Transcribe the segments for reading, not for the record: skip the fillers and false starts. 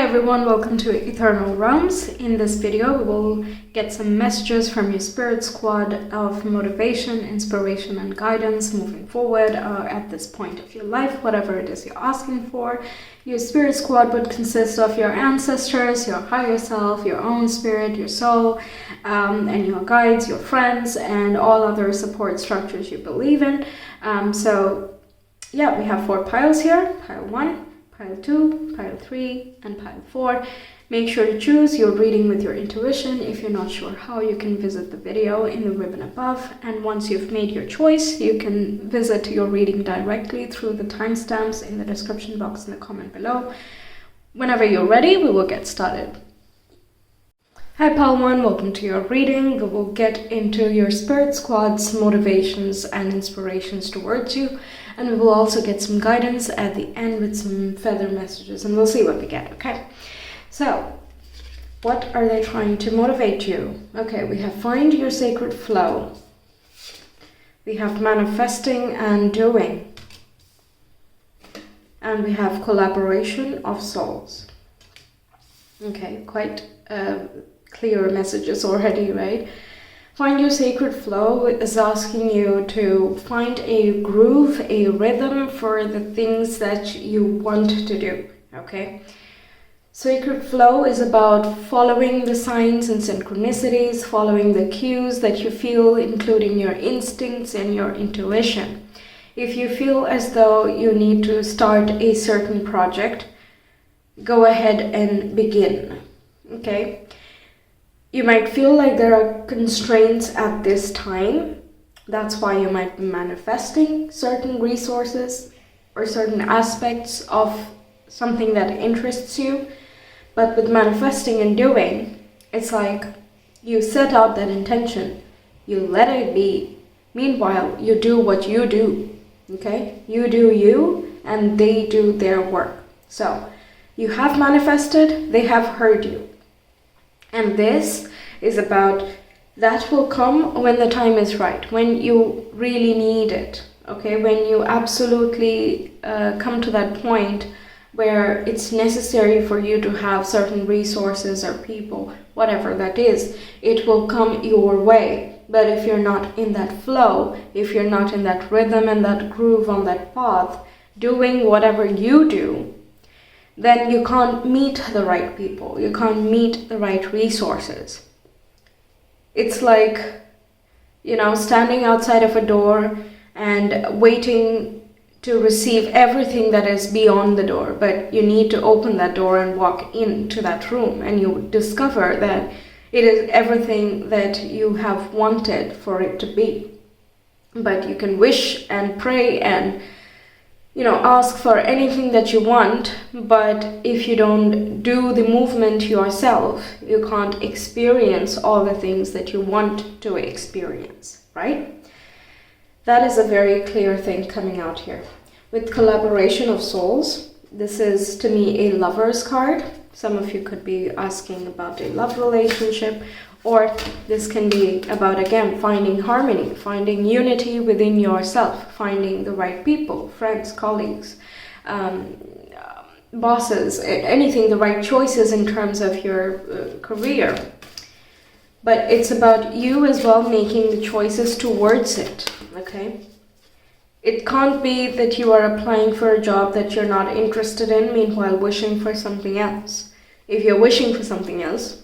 everyone, welcome to Ethernal Realms. In this video, we will get some messages from your spirit squad of motivation, inspiration, and guidance moving forward at this point of your life, whatever it is you're asking for. Your spirit squad would consist of your ancestors, your higher self, your own spirit, your soul, and your guides, your friends, and all other support structures you believe in. We have 4 piles here, pile 1, Pile 2, Pile 3, and Pile 4. Make sure to choose your reading with your intuition. If you're not sure how, you can visit the video in the ribbon above. And once you've made your choice, you can visit your reading directly through the timestamps in the description box in the comment below. Whenever you're ready, we will get started. Hi Pile 1, welcome to your reading. We will get into your spirit squad's motivations and inspirations towards you. And we will also get some guidance at the end with some feather messages, and we'll see what we get, okay? So, what are they trying to motivate you? Okay, we have find your sacred flow. We have manifesting and doing. And we have collaboration of souls. Okay, quite clear messages already, right? Find your sacred flow is asking you to find a groove, a rhythm for the things that you want to do, okay? Sacred flow is about following the signs and synchronicities, following the cues that you feel, including your instincts and your intuition. If you feel as though you need to start a certain project, go ahead and begin, okay? You might feel like there are constraints at this time. That's why you might be manifesting certain resources or certain aspects of something that interests you. But with manifesting and doing, it's like you set out that intention, you let it be. Meanwhile, you do what you do, okay? You do you and they do their work. So you have manifested, they have heard you. And this is about that will come when the time is right, when you really need it, okay? When you absolutely come to that point where it's necessary for you to have certain resources or people, whatever that is, it will come your way. But if you're not in that flow, if you're not in that rhythm and that groove on that path, doing whatever you do, then you can't meet the right people, you can't meet the right resources. It's like, standing outside of a door and waiting to receive everything that is beyond the door, but you need to open that door and walk into that room, and you discover that it is everything that you have wanted for it to be. But you can wish and pray and ask for anything that you want, but if you don't do the movement yourself, you can't experience all the things that you want to experience, right? That is a very clear thing coming out here. With collaboration of souls, this is to me a lover's card. Some of you could be asking about a love relationship, or this can be about, again, finding harmony, finding unity within yourself, finding the right people, friends, colleagues, bosses, anything, the right choices in terms of your career. But it's about you as well making the choices towards it, okay? It can't be that you are applying for a job that you're not interested in, meanwhile wishing for something else. If you're wishing for something else,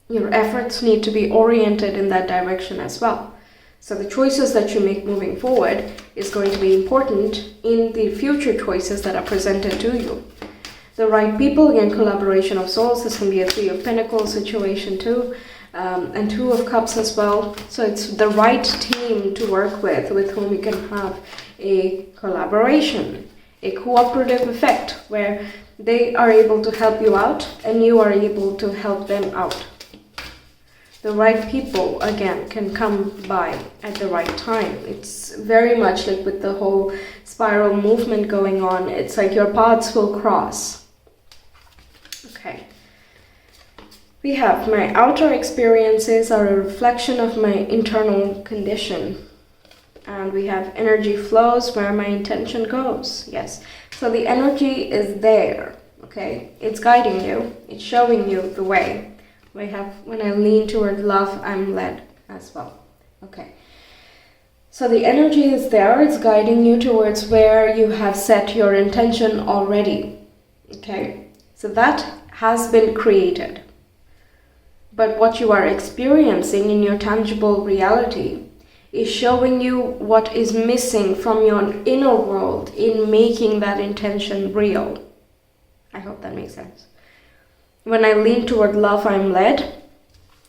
your efforts need to be oriented in that direction as well. So the choices that you make moving forward is going to be important in the future choices that are presented to you. The right people, again, collaboration of souls. This can be a 3 of Pentacles situation too, and 2 of Cups as well. So it's the right team to work with whom you can have a collaboration, a cooperative effect where they are able to help you out and you are able to help them out. The right people, again, can come by at the right time. It's very much like with the whole spiral movement going on. It's like your paths will cross. Okay. We have my outer experiences are a reflection of my internal condition. And we have energy flows where my intention goes. Yes. So the energy is there. okay? It's guiding you. It's showing you the way. When I lean toward love, I'm led as well. Okay. So the energy is there. It's guiding you towards where you have set your intention already. Okay. So that has been created. But what you are experiencing in your tangible reality is showing you what is missing from your inner world in making that intention real. I hope that makes sense. When I lean toward love, I'm led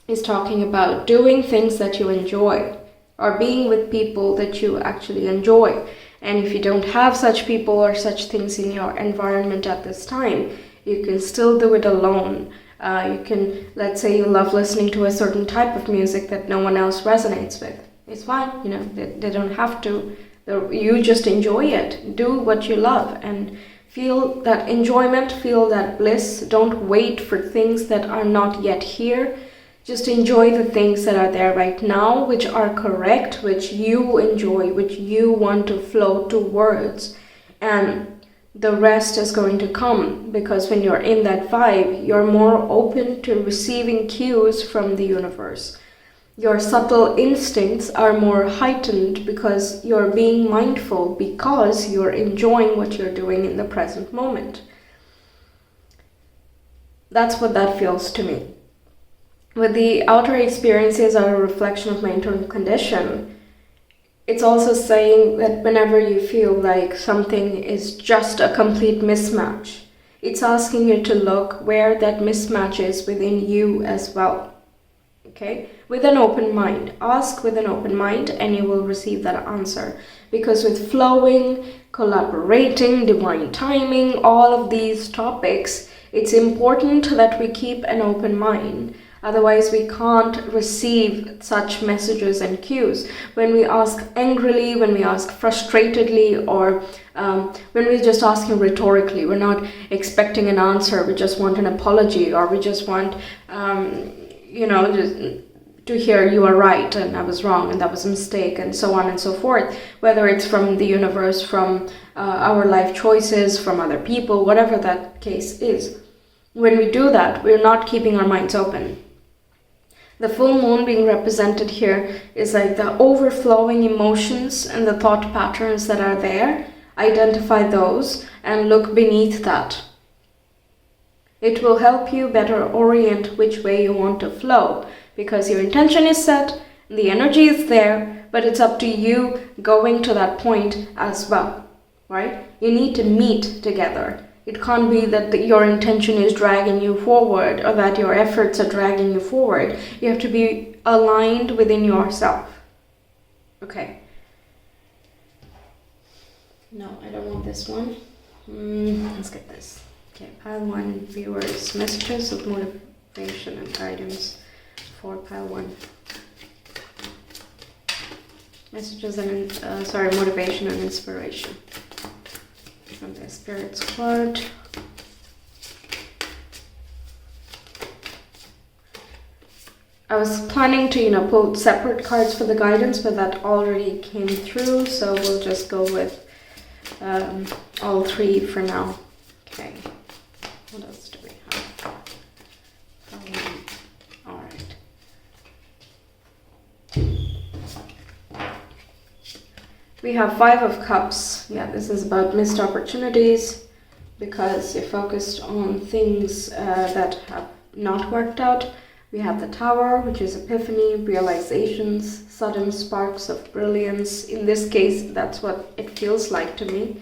is talking about doing things that you enjoy or being with people that you actually enjoy. And if you don't have such people or such things in your environment at this time, you can still do it alone. You can, let's say you love listening to a certain type of music that no one else resonates with. It's fine, they don't have to. You just enjoy it. Do what you love and feel that enjoyment, feel that bliss. Don't wait for things that are not yet here. Just enjoy the things that are there right now, which are correct, which you enjoy, which you want to flow towards. And the rest is going to come, because when you're in that vibe, you're more open to receiving cues from the universe. Your subtle instincts are more heightened because you're being mindful, because you're enjoying what you're doing in the present moment. That's what that feels to me. With the outer experiences are a reflection of my internal condition, it's also saying that whenever you feel like something is just a complete mismatch, it's asking you to look where that mismatch is within you as well. Okay? With an open mind. Ask with an open mind and you will receive that answer. Because with flowing, collaborating, divine timing, all of these topics, it's important that we keep an open mind. Otherwise, we can't receive such messages and cues. When we ask angrily, when we ask frustratedly, or when we're just asking rhetorically, we're not expecting an answer, we just want an apology, or we just want, just to hear you are right and I was wrong and that was a mistake, and so on and so forth. Whether it's from the universe, from our life choices, from other people, whatever that case is. When we do that, we're not keeping our minds open. The full moon being represented here is like the overflowing emotions and the thought patterns that are there. Identify those and look beneath that. It will help you better orient which way you want to flow, because your intention is set, the energy is there, but it's up to you going to that point as well, right? You need to meet together. It can't be that your intention is dragging you forward or that your efforts are dragging you forward. You have to be aligned within yourself. Okay. No, I don't want this one. Let's get this. Okay, pile 1, viewers, messages of motivation and guidance for pile 1. Messages and, motivation and inspiration from the Spirit's card. I was planning to, pull separate cards for the guidance, but that already came through, so we'll just go with all 3 for now. Okay. What else do we have? All right. We have 5 of Cups. Yeah, this is about missed opportunities because you're focused on things that have not worked out. We have the Tower, which is epiphany, realizations, sudden sparks of brilliance. In this case, that's what it feels like to me.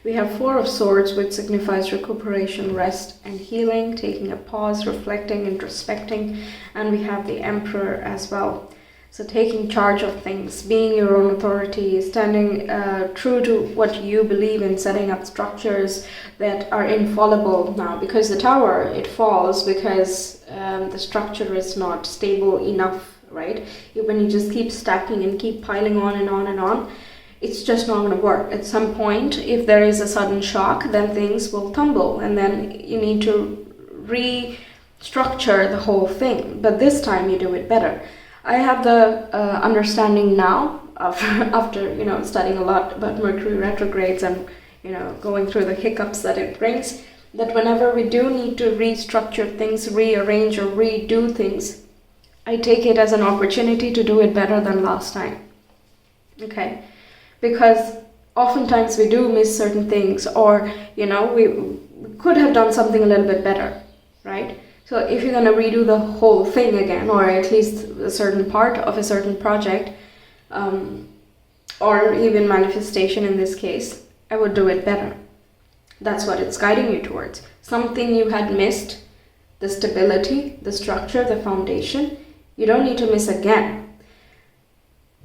We have 4 of Swords, which signifies recuperation, rest, and healing, taking a pause, reflecting, introspecting. And we have the Emperor as well. So taking charge of things, being your own authority, standing true to what you believe in, setting up structures that are infallible now. Because the Tower, it falls because the structure is not stable enough, right? When you just keep stacking and keep piling on and on and on, it's just not going to work. At some point, if there is a sudden shock, then things will tumble and then you need to restructure the whole thing. But this time you do it better. I have the understanding now of after studying a lot about Mercury retrogrades and going through the hiccups that it brings, that whenever we do need to restructure things, rearrange or redo things, I take it as an opportunity to do it better than last time. Okay? Because oftentimes we do miss certain things, or, we could have done something a little bit better, right? So if you're going to redo the whole thing again, or at least a certain part of a certain project, or even manifestation in this case, I would do it better. That's what it's guiding you towards. Something you had missed, the stability, the structure, the foundation, you don't need to miss again.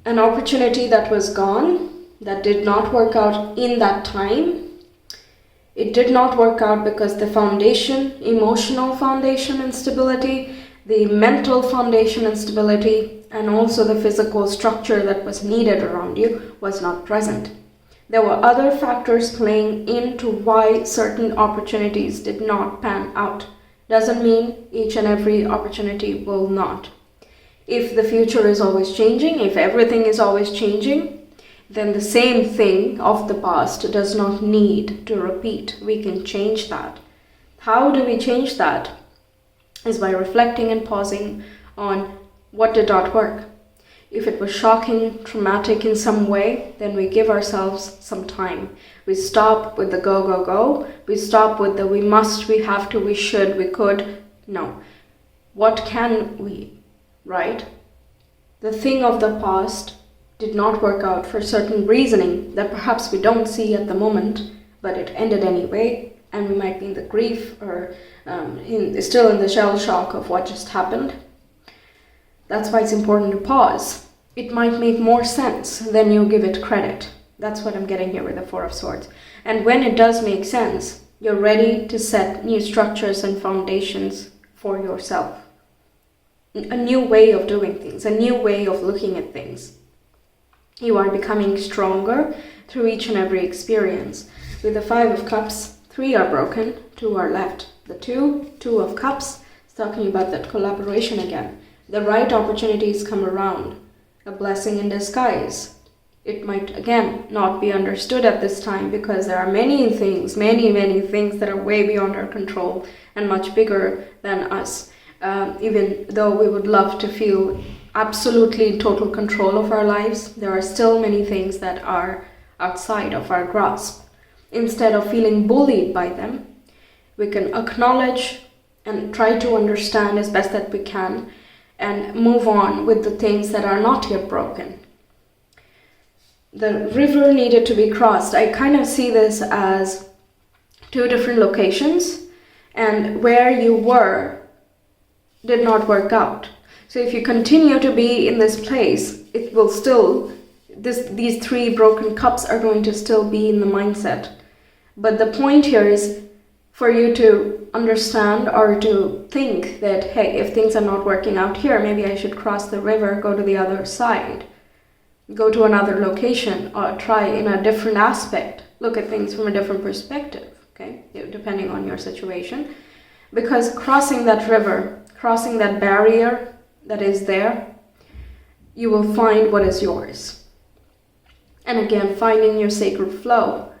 An opportunity that was gone, that did not work out in that time, it did not work out because the foundation, emotional foundation and stability, the mental foundation and stability, and also the physical structure that was needed around you was not present. There were other factors playing into why certain opportunities did not pan out. Doesn't mean each and every opportunity will not. If the future is always changing, if everything is always changing, then the same thing of the past does not need to repeat. We can change that. How do we change that? Is by reflecting and pausing on what did not work. If it was shocking, traumatic in some way, then we give ourselves some time. We stop with the go, go, go. We stop with the we must, we have to, we should, we could. No. What can we, right? The thing of the past did not work out for certain reasoning that perhaps we don't see at the moment, but it ended anyway, and we might be in the grief or still in the shell shock of what just happened. That's why it's important to pause. It might make more sense than you give it credit. That's what I'm getting here with the Four of Swords. And when it does make sense, you're ready to set new structures and foundations for yourself. A new way of doing things, a new way of looking at things. You are becoming stronger through each and every experience. With the Five of Cups, 3 are broken, 2 are left. The Two of Cups, is talking about that collaboration again. The right opportunities come around. A blessing in disguise. It might, again, not be understood at this time because there are many things that are way beyond our control and much bigger than us. Even though we would love to feel absolutely in total control of our lives, there are still many things that are outside of our grasp. Instead of feeling bullied by them, we can acknowledge and try to understand as best that we can and move on with the things that are not yet broken. The river needed to be crossed. I kind of see this as 2 different locations, and where you were did not work out. So if you continue to be in this place, it will still, these 3 broken cups are going to still be in the mindset. But the point here is for you to understand or to think that, hey, if things are not working out here, maybe I should cross the river, go to the other side, go to another location, or try in a different aspect, look at things from a different perspective, okay, depending on your situation. Because crossing that river, crossing that barrier that is there, you will find what is yours. And again, finding your sacred flow.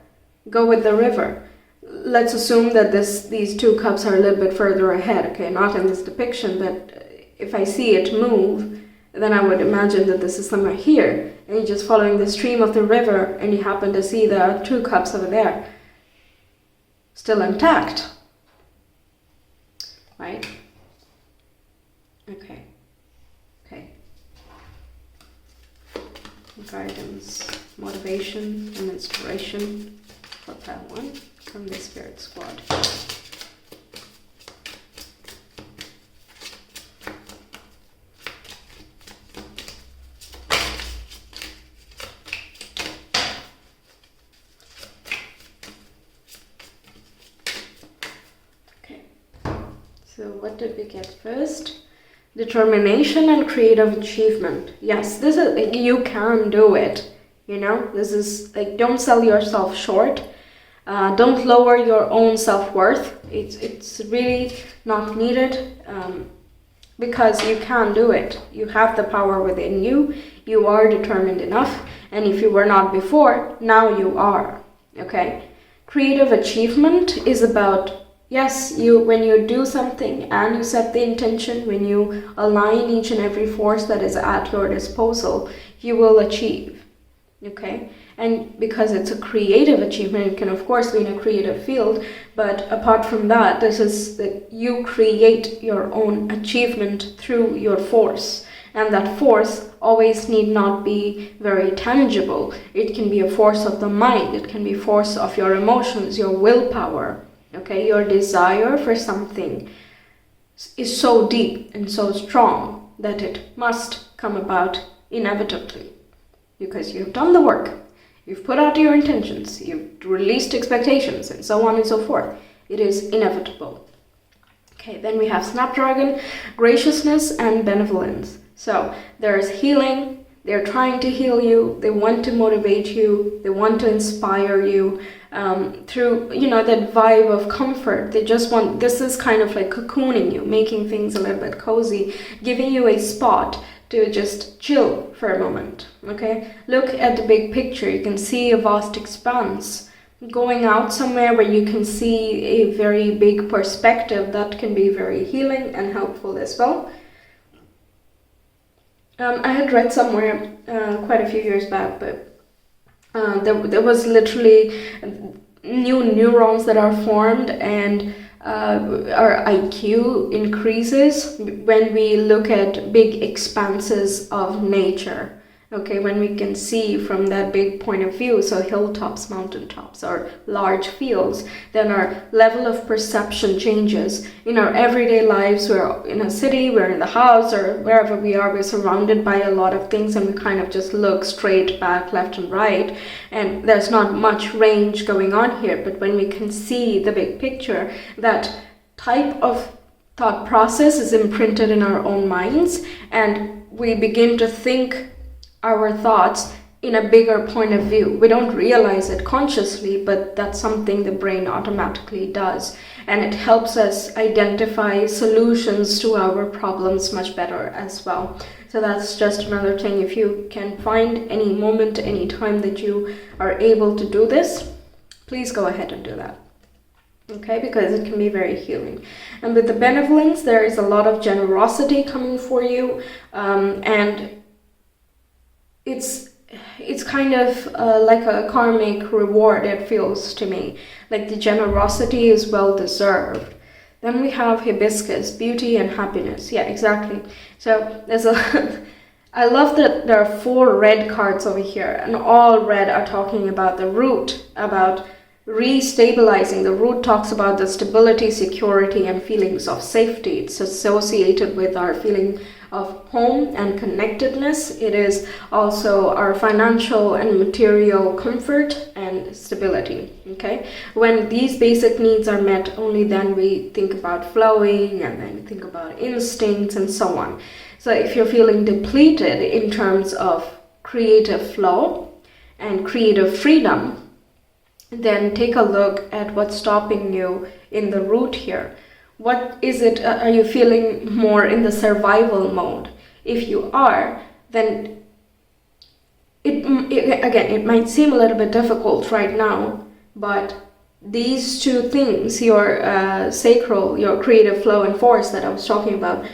Go with the river. Let's assume that these 2 cups are a little bit further ahead, okay, not in this depiction, but if I see it move, then I would imagine that this is somewhere here, and you're just following the stream of the river, and you happen to see there are 2 cups over there, still intact, right? Okay. Guidance, motivation, and inspiration for that one from the Spirit Squad. Okay, so what did we get first? Determination and creative achievement. Yes, this is, you can do it. This is like, don't sell yourself short. Don't lower your own self-worth. It's really not needed because you can do it. You have the power within you. You are determined enough. And if you were not before, now you are. Okay? Creative achievement is about yes, when you do something and you set the intention, when you align each and every force that is at your disposal, you will achieve. Okay? And because it's a creative achievement, it can of course be in a creative field, but apart from that, this is that you create your own achievement through your force. And that force always need not be very tangible. It can be a force of the mind, it can be force of your emotions, your willpower. Okay, your desire for something is so deep and so strong that it must come about inevitably, because you've done the work, you've put out your intentions, you've released expectations, and so on and so forth. It is inevitable. Okay, then we have Snapdragon, graciousness and benevolence. So there's healing, they're trying to heal you, they want to motivate you, they want to inspire you through, that vibe of comfort. They just want, this is kind of like cocooning you, making things a little bit cozy, giving you a spot to just chill for a moment. Okay, look at the big picture. You can see a vast expanse. Going out somewhere where you can see a very big perspective, that can be very healing and helpful as well. I had read somewhere quite a few years back, but there was literally new neurons that are formed, and our IQ increases when we look at big expanses of nature. Okay, when we can see from that big point of view, so hilltops, mountaintops, or large fields, then our level of perception changes. In our everyday lives, we're in a city, we're in the house, or wherever we are, we're surrounded by a lot of things, and we kind of just look straight back, left and right, and there's not much range going on here. But when we can see the big picture, that type of thought process is imprinted in our own minds, and we begin to think our thoughts in a bigger point of view. We don't realize it consciously, but that's something the brain automatically does, and it helps us identify solutions to our problems much better as well. So that's just another thing. If you can find any moment, any time that you are able to do this, please go ahead and do that. Okay, because it can be very healing. And with the benevolence, there is a lot of generosity coming for you, and it's kind of like a karmic reward, it feels to me. Like the generosity is well deserved. Then we have hibiscus, beauty and happiness. Yeah, exactly. So there's I love that there are 4 red cards over here, and all red are talking about the root, about restabilizing. The root talks about the stability, security, and feelings of safety. It's associated with our feeling of home and connectedness. It is also our financial and material comfort and stability. Okay, when these basic needs are met, only then we think about flowing, and then we think about instincts and so on. So if you're feeling depleted in terms of creative flow and creative freedom, then take a look at what's stopping you in the root here. What is it? Are you feeling more in the survival mode? If you are, then it might seem a little bit difficult right now, but these 2 things, your sacral, your creative flow and force that I was talking about,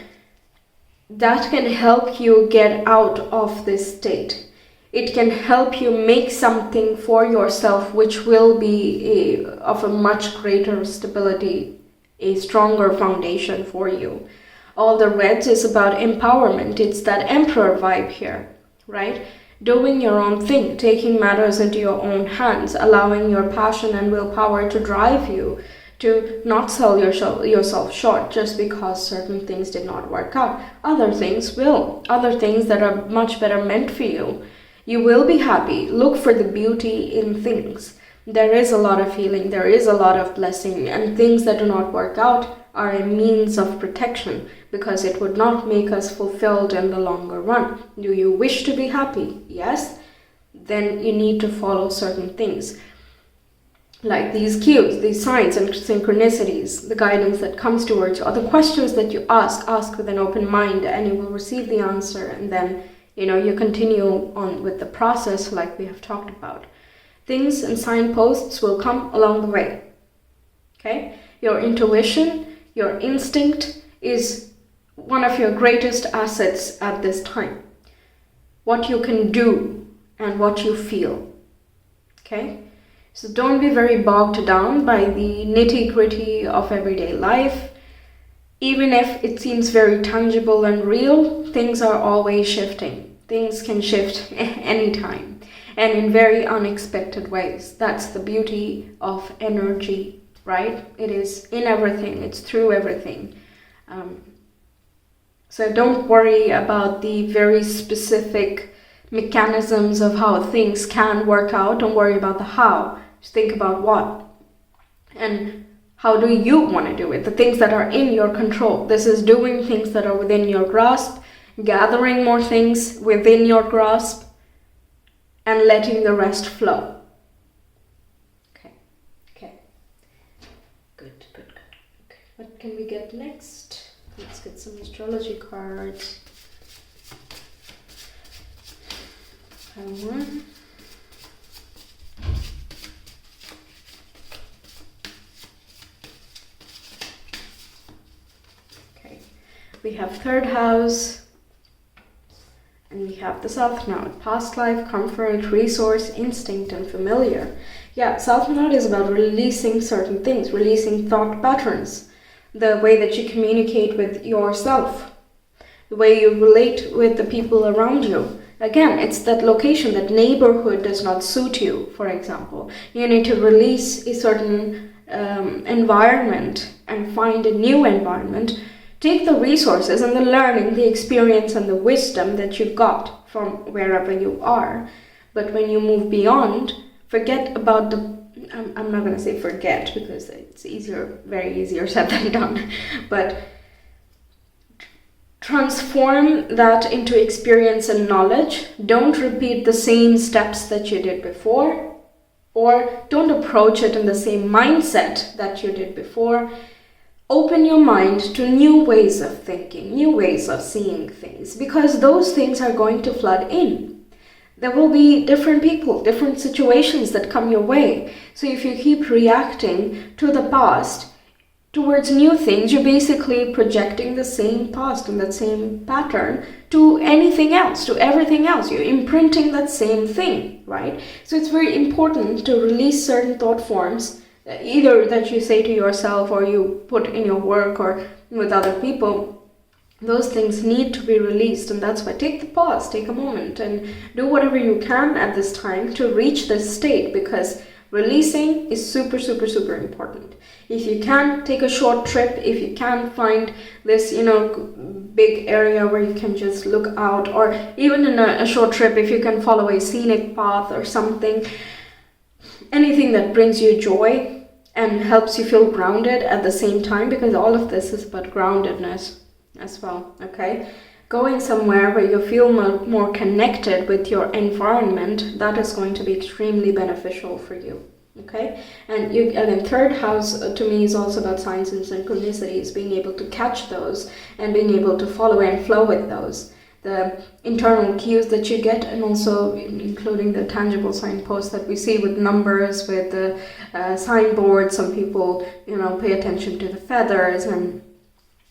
that can help you get out of this state. It can help you make something for yourself which will be of a much greater stability, a stronger foundation for you. All the reds is about empowerment. It's that emperor vibe here, right? Doing your own thing, taking matters into your own hands, allowing your passion and willpower to drive you, to not sell yourself short just because certain things did not work out. Other things will. Other things that are much better meant for you. You will be happy. Look for the beauty in things. There is a lot of healing, there is a lot of blessing, and things that do not work out are a means of protection, because it would not make us fulfilled in the longer run. Do you wish to be happy? Yes. Then you need to follow certain things. Like these cues, these signs and synchronicities, the guidance that comes towards you, or the questions that you ask with an open mind, and you will receive the answer, and then you continue on with the process like we have talked about. Things and signposts will come along the way. Okay? Your intuition, your instinct is one of your greatest assets at this time. What you can do and what you feel. Okay? So don't be very bogged down by the nitty-gritty of everyday life. Even if it seems very tangible and real, things are always shifting. Things can shift anytime and in very unexpected ways. That's the beauty of energy, right? It is in everything. It's through everything. So don't worry about the very specific mechanisms of how things can work out. Don't worry about the how. Just think about what. And how do you want to do it? The things that are in your control. This is doing things that are within your grasp, gathering more things within your grasp, and letting the rest flow. Okay. Good. Okay. What can we get next? Let's get some astrology cards. One. Okay, we have third house, and we have the South Node. Past life, comfort, resource, instinct, and familiar. Yeah, South Node is about releasing certain things, releasing thought patterns, the way that you communicate with yourself, the way you relate with the people around you. Again, it's that location, that neighborhood does not suit you, for example. You need to release a certain environment and find a new environment. Take the resources and the learning, the experience and the wisdom that you got from wherever you are. But when you move beyond, forget about the... I'm not going to say forget because it's very easier said than done. But transform that into experience and knowledge. Don't repeat the same steps that you did before, or don't approach it in the same mindset that you did before. Open your mind to new ways of thinking, new ways of seeing things, because those things are going to flood in. There will be different people, different situations that come your way. So if you keep reacting to the past, towards new things, you're basically projecting the same past and that same pattern to anything else, to everything else. You're imprinting that same thing, right? So it's very important to release certain thought forms, either that you say to yourself or you put in your work or with other people. Those things need to be released, and that's why take the pause, take a moment and do whatever you can at this time to reach this state, because releasing is super important. If you can take a short trip, if you can find this, big area where you can just look out, or even in a short trip, if you can follow a scenic path or something, anything that brings you joy and helps you feel grounded at the same time, because all of this is about groundedness as well, okay? Going somewhere where you feel more connected with your environment, that is going to be extremely beneficial for you, okay? And again, third house to me is also about signs and synchronicities, being able to catch those and being able to follow and flow with those. The internal cues that you get, and also including the tangible signposts that we see with numbers, with the signboards. Some people, pay attention to the feathers and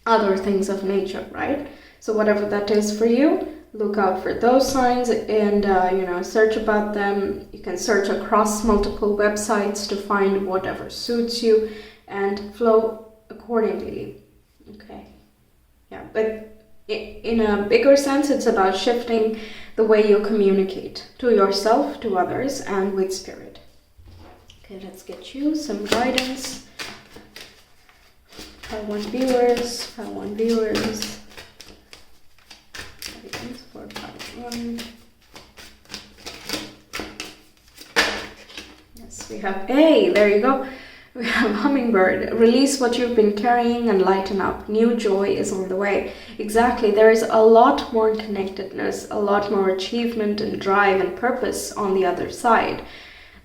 other things of nature, right? So whatever that is for you, look out for those signs and, search about them. You can search across multiple websites to find whatever suits you and flow accordingly. Okay. Yeah, but in a bigger sense, it's about shifting the way you communicate to yourself, to others, and with spirit. Okay, let's get you some guidance. Pile 1 viewers. Guidance for pile 1. Yes, we have, hey, there you go. We have hummingbird. Release what you've been carrying and lighten up. New joy is on the way. Exactly. There is a lot more connectedness, a lot more achievement and drive and purpose on the other side.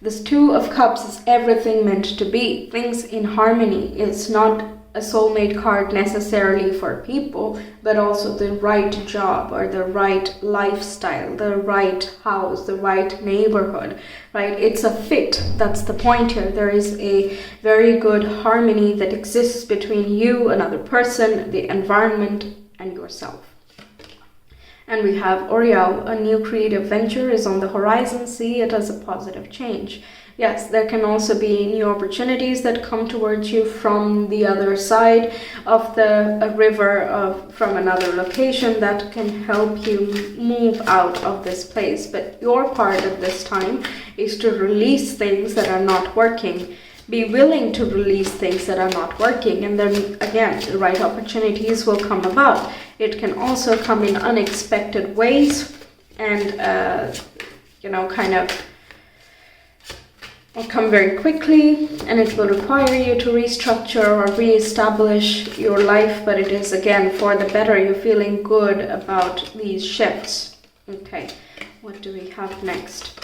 This 2 of Cups is everything meant to be. Things in harmony. It's not a soulmate card necessarily for people, but also the right job or the right lifestyle, the right house, the right neighborhood, right? It's a fit. That's the point here. There is a very good harmony that exists between you, another person, the environment, and yourself. And we have Oriel, a new creative venture is on the horizon. See it as a positive change. Yes, there can also be new opportunities that come towards you from the other side of the river, from another location that can help you move out of this place. But your part at this time is to release things that are not working. Be willing to release things that are not working, and then again, the right opportunities will come about. It can also come in unexpected ways and, kind of will come very quickly, and it will require you to restructure or reestablish your life, but it is again for the better. You're feeling good about these shifts. Okay, what do we have next?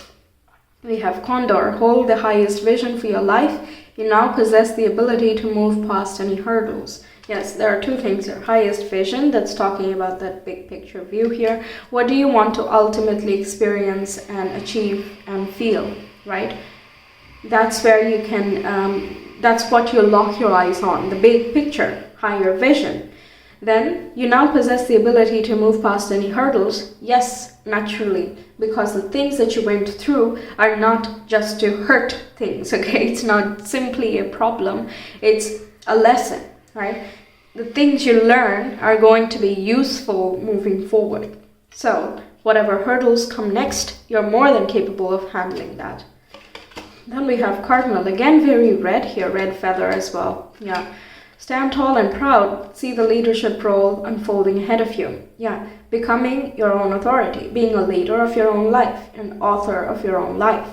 We have Condor, hold the highest vision for your life. You now possess the ability to move past any hurdles. Yes, there are two things here. Highest vision, that's talking about that big picture view here. What do you want to ultimately experience and achieve and feel, right? That's where you can, that's what you lock your eyes on, the big picture, higher vision. Then you now possess the ability to move past any hurdles. Yes, naturally, because the things that you went through are not just to hurt things, okay? It's not simply a problem, it's a lesson, right? The things you learn are going to be useful moving forward. So whatever hurdles come next, you're more than capable of handling that. Then we have Cardinal, again very red here, red feather as well. Yeah. Stand tall and proud, see the leadership role unfolding ahead of you. Yeah, becoming your own authority, being a leader of your own life, an author of your own life.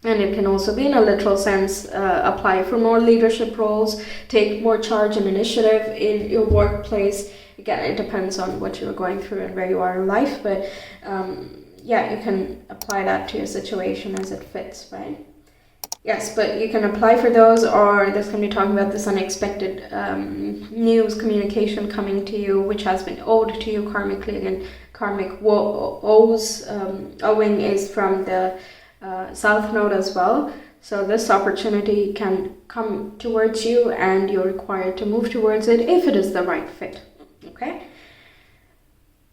And it can also be in a literal sense, apply for more leadership roles, take more charge and initiative in your workplace. Again, it depends on what you're going through and where you are in life, but yeah, you can apply that to your situation as it fits, right? Yes, but you can apply for those, or this can be talking about this unexpected news, communication coming to you, which has been owed to you karmically. Again, karmic owes, owing is from the South Node as well. So this opportunity can come towards you, and you're required to move towards it if it is the right fit. Okay?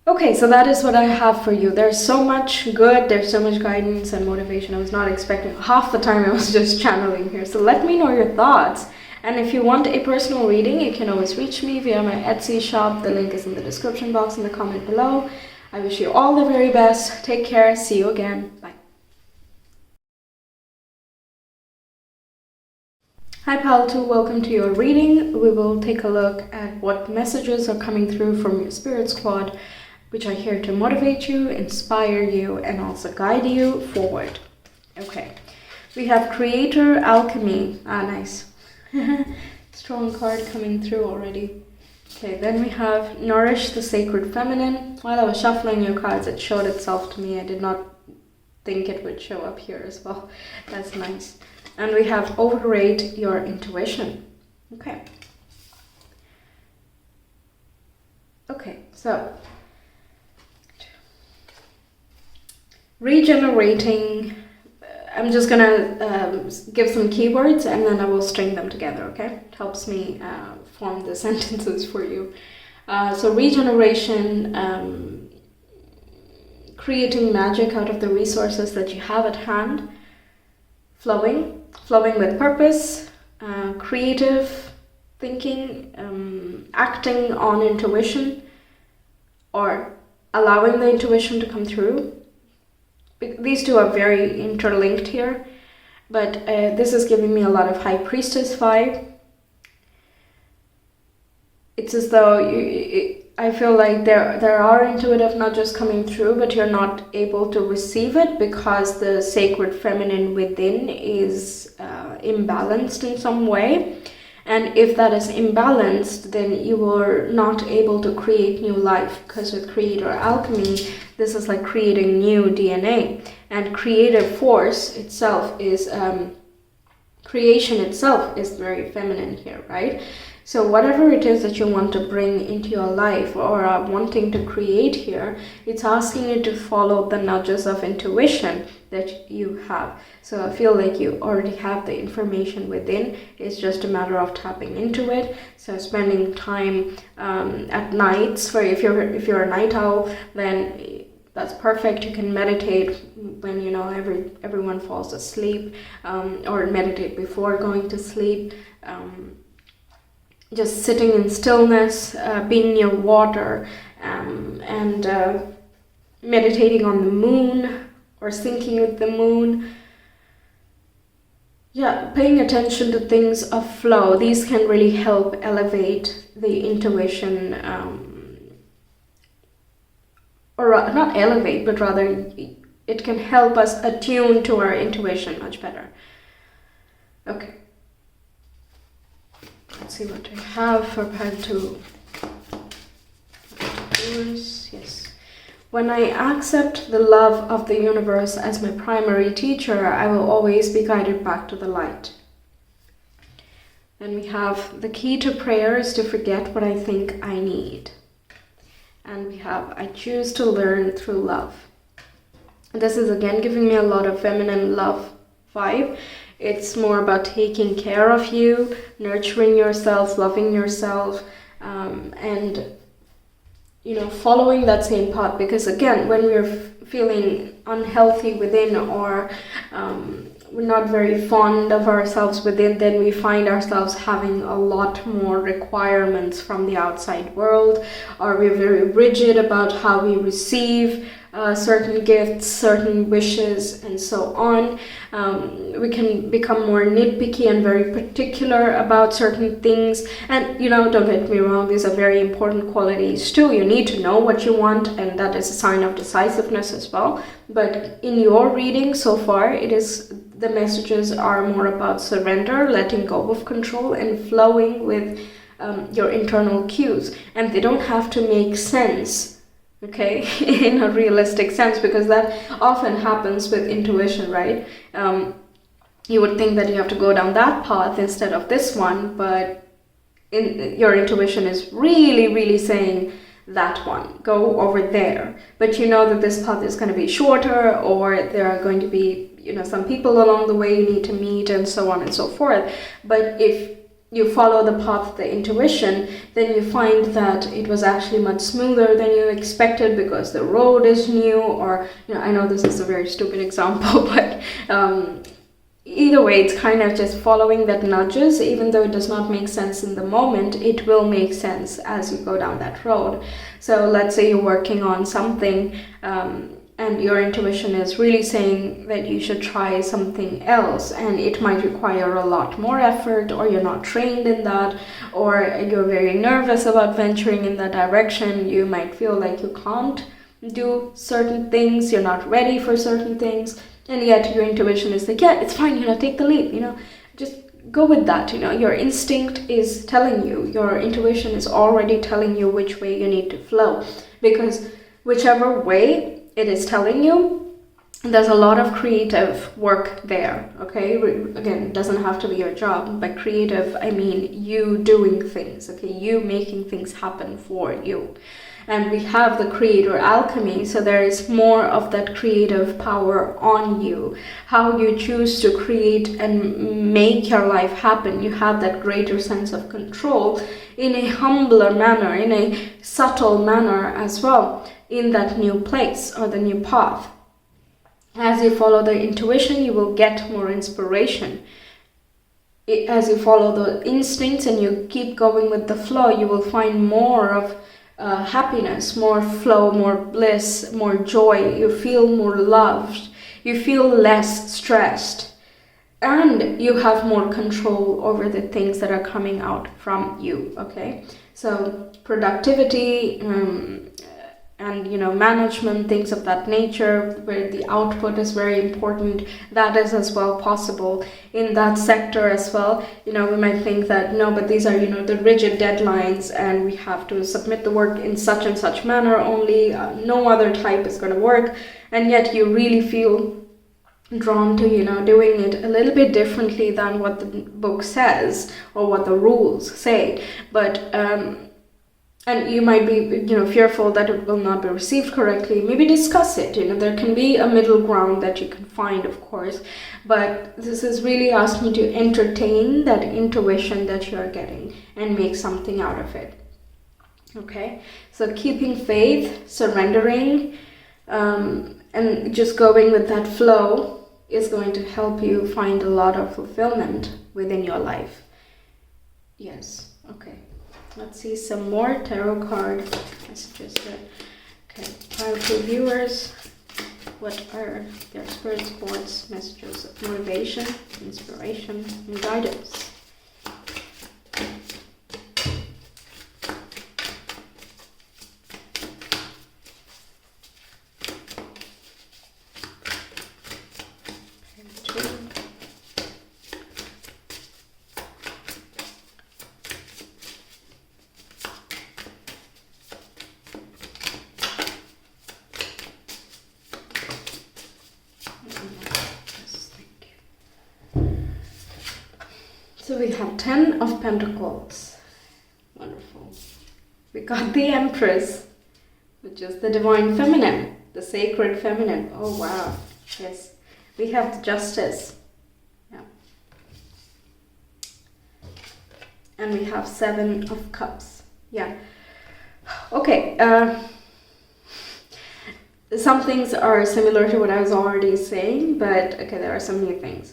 Okay, so that is what I have for you. There's so much good, there's so much guidance and motivation. I was not expecting, half the time I was just channeling here. So let me know your thoughts. And if you want a personal reading, you can always reach me via my Etsy shop. The link is in the description box in the comment below. I wish you all the very best. Take care. See you again. Bye. Hi Pal 2, welcome to your reading. We will take a look at what messages are coming through from your spirit squad, which are here to motivate you, inspire you, and also guide you forward. Okay, we have Creator, Alchemy. Ah, nice. Strong card coming through already. Okay, then we have Nourish the Sacred Feminine. While I was shuffling your cards, it showed itself to me. I did not think it would show up here as well. That's nice. And we have Overrate Your Intuition. Okay. Okay, so regenerating, I'm just gonna give some keywords and then I will string them together, okay? It helps me form the sentences for you. So regeneration, creating magic out of the resources that you have at hand, flowing with purpose, creative thinking, acting on intuition, or allowing the intuition to come through. These two are very interlinked here, but this is giving me a lot of High Priestess vibe. It's as though I feel like there are intuitive nudges coming through, but you're not able to receive it because the sacred feminine within is imbalanced in some way. And if that is imbalanced, then you are not able to create new life, because with Creator Alchemy, this is like creating new DNA. And creative force itself is, creation itself is very feminine here, right? So whatever it is that you want to bring into your life or are wanting to create here, it's asking you to follow the nudges of intuition that you have. So I feel like you already have the information within. It's just a matter of tapping into it. So spending time at nights, for if you're a night owl, then that's perfect. You can meditate when everyone falls asleep, or meditate before going to sleep. Just sitting in stillness, being near water, and meditating on the moon or syncing with the moon. Yeah, paying attention to things of flow. These can really help elevate the intuition, or not elevate, but rather it can help us attune to our intuition much better. Okay. Let's see what I have for part 2. Yes. When I accept the love of the universe as my primary teacher, I will always be guided back to the light. Then we have the key to prayer is to forget what I think I need. And we have I choose to learn through love. This is again giving me a lot of feminine love vibe. It's more about taking care of you, nurturing yourself, loving yourself, and following that same path. Because again, when we're feeling unhealthy within, or we're not very fond of ourselves within, then we find ourselves having a lot more requirements from the outside world, or we're very rigid about how we receive certain gifts, certain wishes, and so on. We can become more nitpicky and very particular about certain things. And don't get me wrong, these are very important qualities too. You need to know what you want, and that is a sign of decisiveness as well. But in your reading so far, the messages are more about surrender, letting go of control, and flowing with your internal cues. And they don't have to make sense, okay, in a realistic sense, because that often happens with intuition, right? You would think that you have to go down that path instead of this one, but your intuition is really, really saying that one, go over there. But you know that this path is going to be shorter, or there are going to be some people along the way you need to meet, and so on and so forth. But if you follow the path of the intuition, then you find that it was actually much smoother than you expected, because the road is new, or I know this is a very stupid example, but either way, it's kind of just following that nudges. Even though it does not make sense in the moment, it will make sense as you go down that road. So let's say you're working on something, and your intuition is really saying that you should try something else, and it might require a lot more effort, or you're not trained in that, or you're very nervous about venturing in that direction. You might feel like you can't do certain things, you're not ready for certain things, and yet your intuition is like, yeah, it's fine, take the leap, just go with that. Your instinct is telling you, your intuition is already telling you which way you need to flow, because whichever way it is telling you, there's a lot of creative work there, okay? Again, it doesn't have to be your job. By creative, I mean you doing things, okay? You making things happen for you. And we have the creator alchemy, so there is more of that creative power on you. How you choose to create and make your life happen, you have that greater sense of control in a humbler manner, in a subtle manner as well, in that new place or the new path. As you follow the intuition, you will get more inspiration. As you follow the instincts and you keep going with the flow, you will find more of happiness, more flow, more bliss, more joy. You feel more loved. You feel less stressed. And you have more control over the things that are coming out from you, okay? So productivity, and management, things of that nature, where the output is very important, that is as well possible in that sector as well. We might think that no, but these are the rigid deadlines, and we have to submit the work in such and such manner only, no other type is going to work, and yet you really feel drawn to, doing it a little bit differently than what the book says or what the rules say. But and you might be, fearful that it will not be received correctly. Maybe discuss it. There can be a middle ground that you can find, of course. But this is really asking you to entertain that intuition that you're getting and make something out of it. Okay? So keeping faith, surrendering, and just going with that flow is going to help you find a lot of fulfillment within your life. Yes. Okay. Let's see some more tarot card messages here. Okay, powerful viewers, what are their spirit boards messages of motivation, inspiration, and guidance? So we have 10 of Pentacles. Wonderful. We got the Empress, which is the Divine Feminine, the Sacred Feminine. Oh, wow. Yes. We have the Justice. Yeah. And we have 7 of Cups. Yeah. Okay. Some things are similar to what I was already saying, but okay, there are some new things.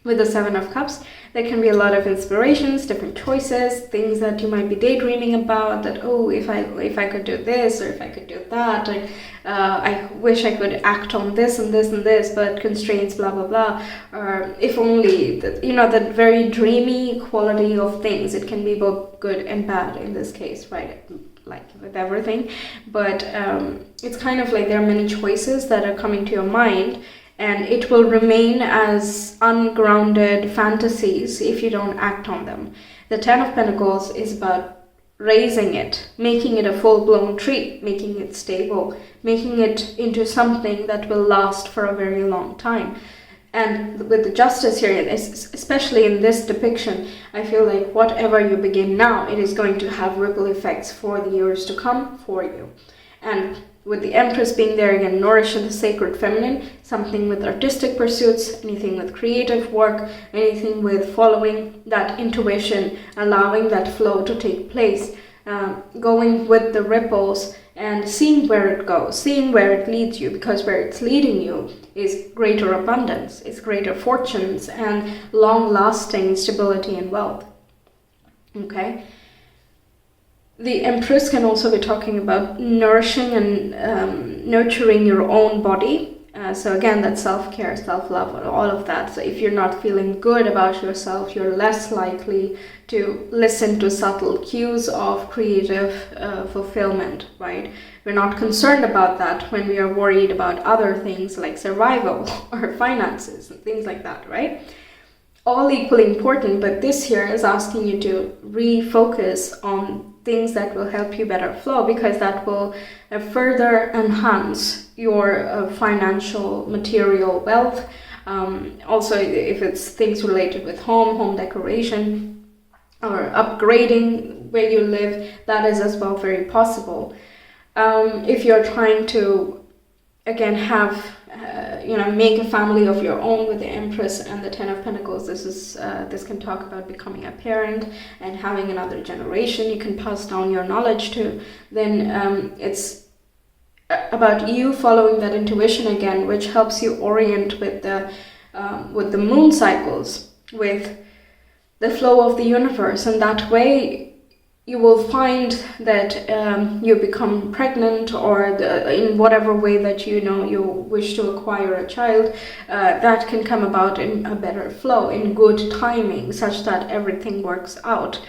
With the 7 of Cups, there can be a lot of inspirations, different choices, things that you might be daydreaming about, that, oh, if I could do this, or if I could do that, or I wish I could act on this and this and this, but constraints, blah, blah, blah. Or if only, that very dreamy quality of things. It can be both good and bad in this case, right? Like with everything. But it's kind of like there are many choices that are coming to your mind, and it will remain as ungrounded fantasies if you don't act on them. The 10 of Pentacles is about raising it, making it a full-blown tree, making it stable, making it into something that will last for a very long time. And with the Justice here, especially in this depiction, I feel like whatever you begin now, it is going to have ripple effects for the years to come for you. And with the Empress being there again, nourishing the Sacred Feminine, something with artistic pursuits, anything with creative work, anything with following that intuition, allowing that flow to take place, going with the ripples and seeing where it goes, seeing where it leads you, because where it's leading you is greater abundance, is greater fortunes, and long-lasting stability and wealth. Okay? The Empress can also be talking about nourishing and nurturing your own body. So again, that's self-care, self-love, all of that. So if you're not feeling good about yourself, you're less likely to listen to subtle cues of creative fulfillment, right? We're not concerned about that when we are worried about other things like survival or finances and things like that, right? All equally important, but this here is asking you to refocus on things that will help you better flow, because that will further enhance your financial, material wealth. Also, if it's things related with home decoration, or upgrading where you live, that is as well very possible. If you're trying to, again, have make a family of your own with the Empress and the 10 of Pentacles, this can talk about becoming a parent and having another generation you can pass down your knowledge to. Then it's about you following that intuition again, which helps you orient with the moon cycles, with the flow of the universe, and that way you will find that you become pregnant, or in whatever way that you wish to acquire a child, that can come about in a better flow, in good timing, such that everything works out.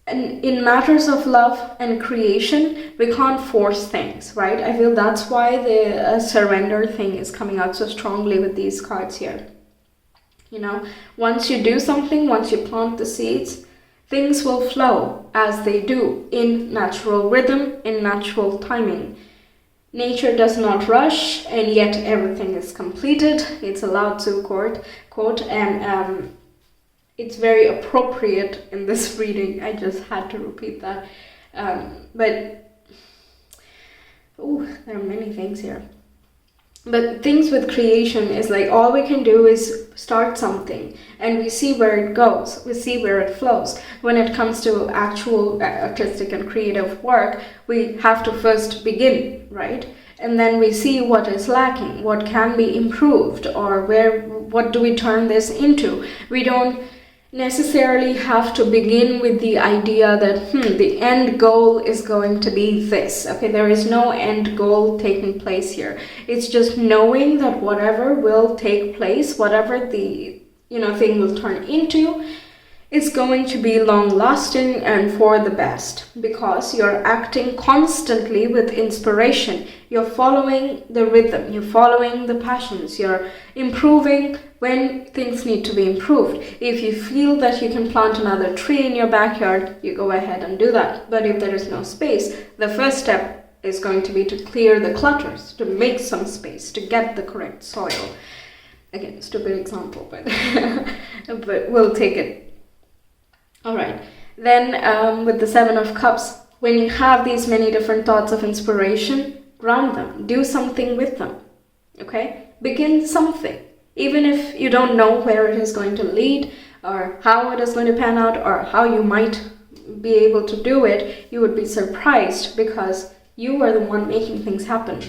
And in matters of love and creation, we can't force things, right? I feel that's why the surrender thing is coming out so strongly with these cards here. Once you do something, once you plant the seeds, things will flow as they do, in natural rhythm, in natural timing. Nature does not rush, and yet everything is completed. It's a Lao Tzu quote, and it's very appropriate in this reading. I just had to repeat that. There are many things here. But things with creation is like all we can do is start something and we see where it goes, we see where it flows. When it comes to actual artistic and creative work, we have to first begin, right? And then we see what is lacking, what can be improved, or what do we turn this into. We don't necessarily have to begin with the idea that the end goal is going to be this. Okay, there is no end goal taking place here. It's just knowing that whatever will take place, whatever the thing will turn into, is going to be long lasting and for the best, because you're acting constantly with inspiration. You're following the rhythm, you're following the passions, you're improving when things need to be improved. If you feel that you can plant another tree in your backyard, you go ahead and do that. But if there is no space, the first step is going to be to clear the clutters, to make some space, to get the correct soil. Again, stupid example, but but we'll take it. All right. Then with the Seven of Cups, when you have these many different thoughts of inspiration, ground them, do something with them. Okay? Begin something. Even if you don't know where it is going to lead, or how it is going to pan out, or how you might be able to do it, you would be surprised because you are the one making things happen.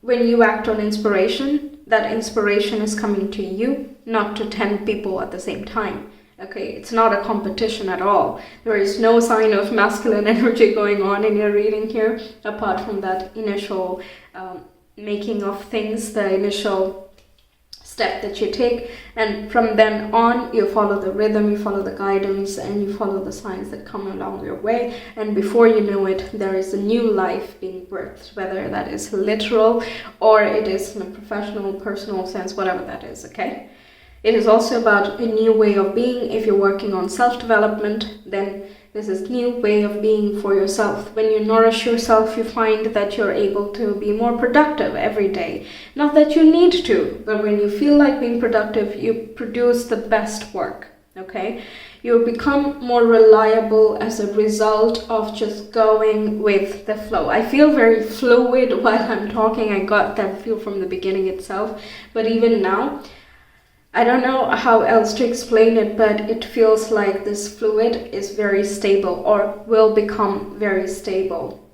When you act on inspiration, that inspiration is coming to you, not to 10 people at the same time. Okay, it's not a competition at all. There is no sign of masculine energy going on in your reading here, apart from that initial making of things, the initial step that you take, and from then on you follow the rhythm, you follow the guidance, and you follow the signs that come along your way, and before you know it, there is a new life being birthed, whether that is literal or it is in a professional, personal sense, whatever that is. Okay, it is also about a new way of being. If you're working on self-development, then this is a new way of being for yourself. When you nourish yourself, you find that you're able to be more productive every day. Not that you need to, but when you feel like being productive, you produce the best work, okay? You become more reliable as a result of just going with the flow. I feel very fluid while I'm talking. I got that feel from the beginning itself, but even now, I don't know how else to explain it, but it feels like this fluid is very stable, or will become very stable.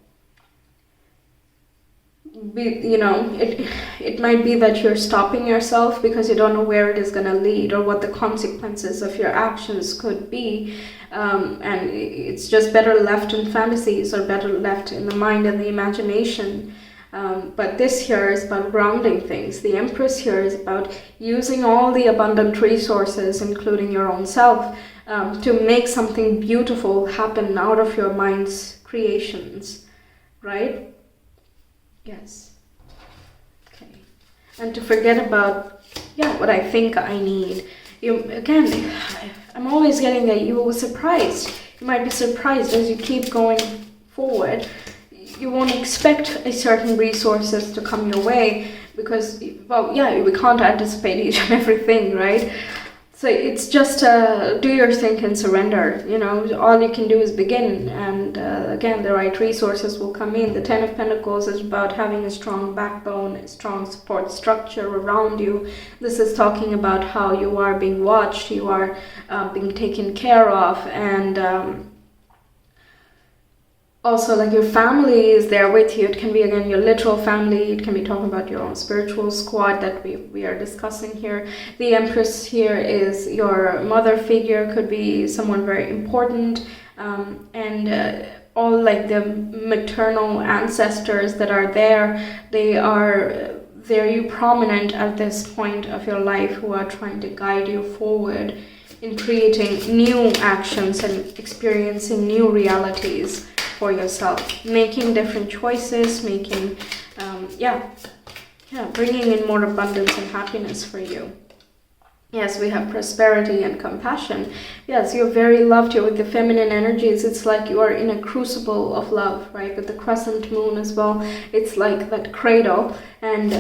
It might be that you're stopping yourself because you don't know where it is going to lead or what the consequences of your actions could be, and it's just better left in fantasies or better left in the mind and the imagination. But this here is about grounding things. The Empress here is about using all the abundant resources, including your own self, to make something beautiful happen out of your mind's creations, right? Yes. Okay. And to forget about, what I think I need. I'm always getting that you will be surprised. You might be surprised as you keep going forward. You won't expect a certain resources to come your way because, we can't anticipate each and everything, right? So it's just do your thing and surrender. All you can do is begin, and again, the right resources will come in. The Ten of Pentacles is about having a strong backbone, a strong support structure around you. This is talking about how you are being watched, you are being taken care of, and also, like, your family is there with you. It can be, again, your literal family. It can be talking about your own spiritual squad that we are discussing here. The Empress here is your mother figure. Could be someone very important. And all, like, the maternal ancestors that are there, they are very prominent at this point of your life, who are trying to guide you forward in creating new actions and experiencing new realities for yourself, making different choices, making, bringing in more abundance and happiness for you. Yes, we have prosperity and compassion. Yes, you're very loved. You're with the feminine energies. It's like you are in a crucible of love, right? With the crescent moon as well. It's like that cradle, and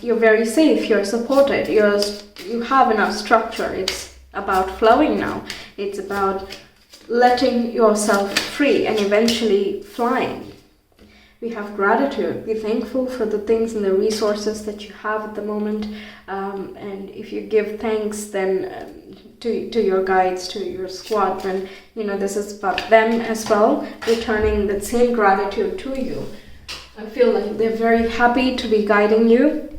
you're very safe. You're supported. You have enough structure. It's about flowing now. It's about letting yourself free and eventually flying. We have gratitude. Be thankful for the things and the resources that you have at the moment. And if you give thanks then to your guides, to your squad, then this is about them as well, returning that same gratitude to you. I feel like they're very happy to be guiding you.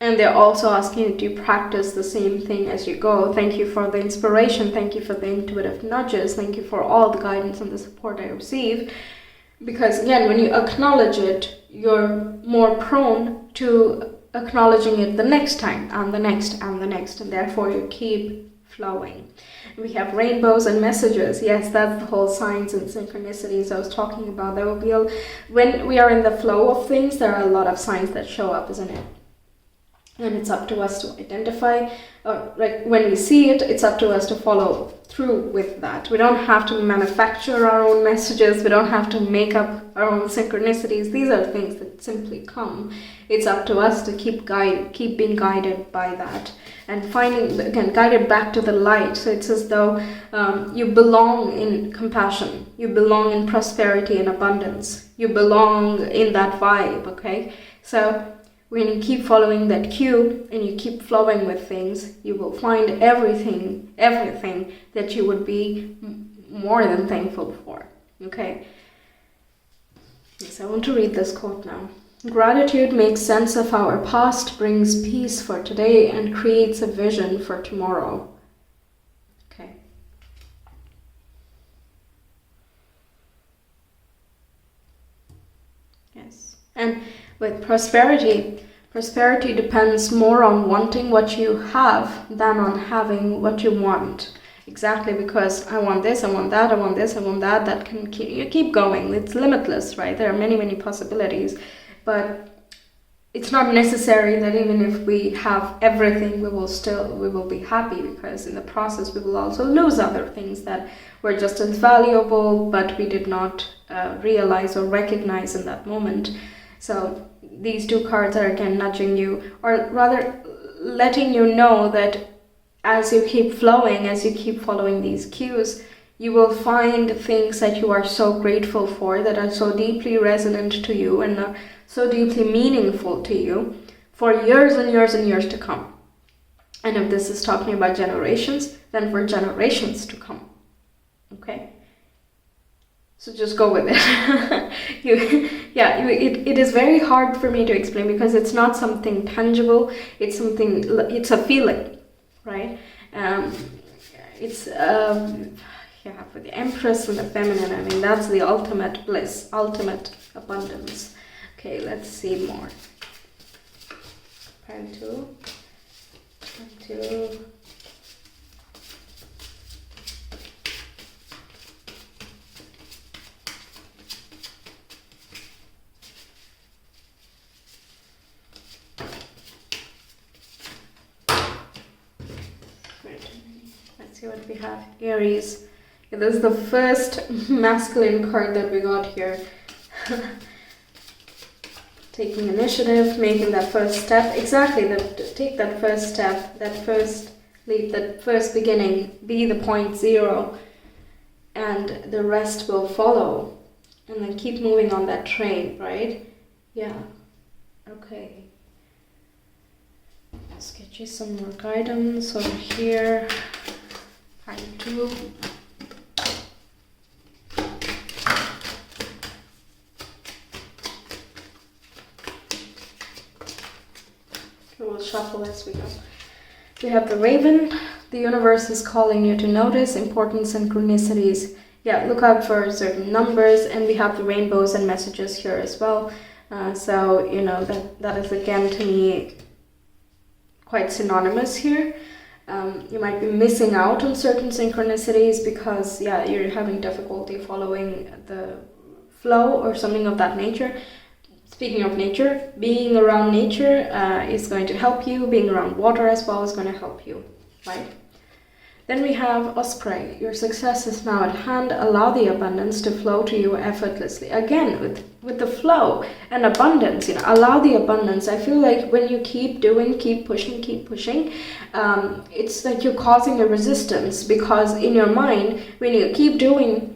And they're also asking you to practice the same thing as you go. Thank you for the inspiration. Thank you for the intuitive nudges. Thank you for all the guidance and the support I receive. Because again, when you acknowledge it, you're more prone to acknowledging it the next time and the next and the next, and therefore you keep flowing. We have rainbows and messages. Yes, that's the whole signs and synchronicities I was talking about. There will be when we are in the flow of things, there are a lot of signs that show up, isn't it? And it's up to us to identify, when we see it, it's up to us to follow through with that. We don't have to manufacture our own messages. We don't have to make up our own synchronicities. These are things that simply come. It's up to us to keep being guided by that. And finding, again, guided back to the light. So it's as though you belong in compassion. You belong in prosperity and abundance. You belong in that vibe, okay? So when you keep following that cue and you keep flowing with things, you will find everything that you would be more than thankful for, okay? Yes, I want to read this quote now. Gratitude makes sense of our past, brings peace for today, and creates a vision for tomorrow. Okay. Yes. And with prosperity depends more on wanting what you have than on having what you want. Exactly, because I want this, I want that, I want this, I want that. That can keep going. It's limitless, right? There are many, many possibilities. But it's not necessary that even if we have everything, we will be happy, because in the process we will also lose other things that were just as valuable, but we did not realize or recognize in that moment. So these two cards are again nudging you, or rather letting you know that as you keep flowing, as you keep following these cues, you will find things that you are so grateful for, that are so deeply resonant to you and are so deeply meaningful to you for years and years and years to come. And if this is talking about generations, then for generations to come. Okay? So just go with it. It is very hard for me to explain, because it's not something tangible. It's a feeling, right? It's for the Empress and the Feminine. I mean, that's the ultimate bliss, ultimate abundance. Okay, let's see more. Pile two. Let's see what we have. Aries. Yeah, this is the first masculine card that we got here. Taking initiative, making that first step. Exactly, take that first step, that first leap, that first beginning. Be the point zero, and the rest will follow. And then keep moving on that train, right? Yeah. Okay. Let's get you some more guidance over here. Pile two. We'll shuffle as we go. We have the Raven. The universe is calling you to notice important synchronicities. Yeah, look out for certain numbers, and we have the rainbows and messages here as well. So that is again to me quite synonymous here. You might be missing out on certain synchronicities because you're having difficulty following the flow or something of that nature. Speaking of nature, being around nature is going to help you. Being around water as well is going to help you, right? Then we have Osprey. Your success is now at hand. Allow the abundance to flow to you effortlessly. Again, with the flow and abundance, allow the abundance. I feel like when you keep doing, keep pushing, it's like you're causing a resistance, because in your mind, when you keep doing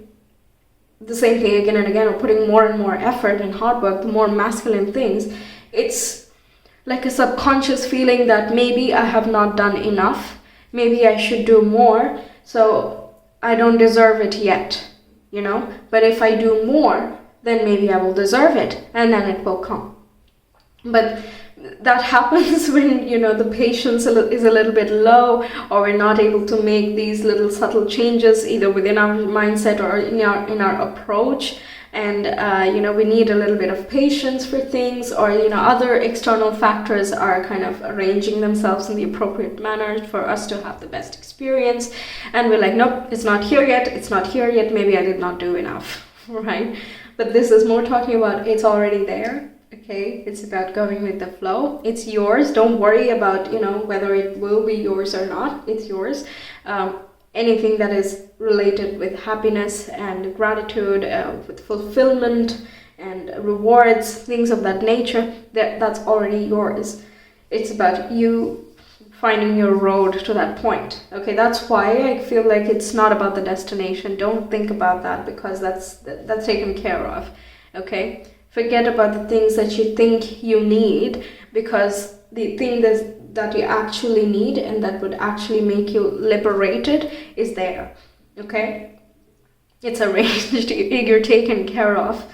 the same thing again and again, or putting more and more effort and hard work, the more masculine things, it's like a subconscious feeling that maybe I have not done enough. Maybe I should do more, so I don't deserve it yet, But if I do more, then maybe I will deserve it, and then it will come. But that happens when, the patience is a little bit low, or we're not able to make these little subtle changes either within our mindset or in our approach. And, we need a little bit of patience for things, or, other external factors are kind of arranging themselves in the appropriate manner for us to have the best experience. And we're like, nope, it's not here yet, maybe I did not do enough, right? But this is more talking about it's already there, okay? It's about going with the flow. It's yours. Don't worry about, whether it will be yours or not. It's yours. Anything that is related with happiness and gratitude, with fulfillment and rewards, things of that nature, that's already yours. It's about you finding your road to that point. Okay, that's why I feel like it's not about the destination. Don't think about that, because that's taken care of. Okay, forget about the things that you think you need, because the thing that you actually need and that would actually make you liberated is there. Okay, it's arranged. You're taken care of.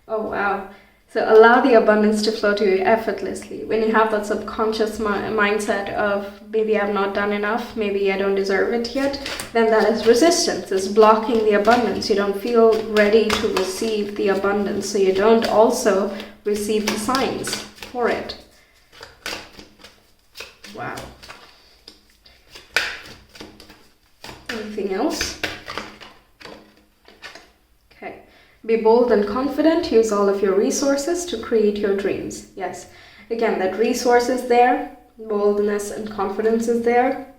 Oh wow. So allow the abundance to flow to you effortlessly. When you have that subconscious mindset of maybe I've not done enough, maybe I don't deserve it yet, then that is resistance. It's blocking the abundance. You don't feel ready to receive the abundance, so you don't also receive the signs for it. Wow. Anything else? Okay. Be bold and confident. Use all of your resources to create your dreams. Yes. Again, that resource is there. Boldness and confidence is there.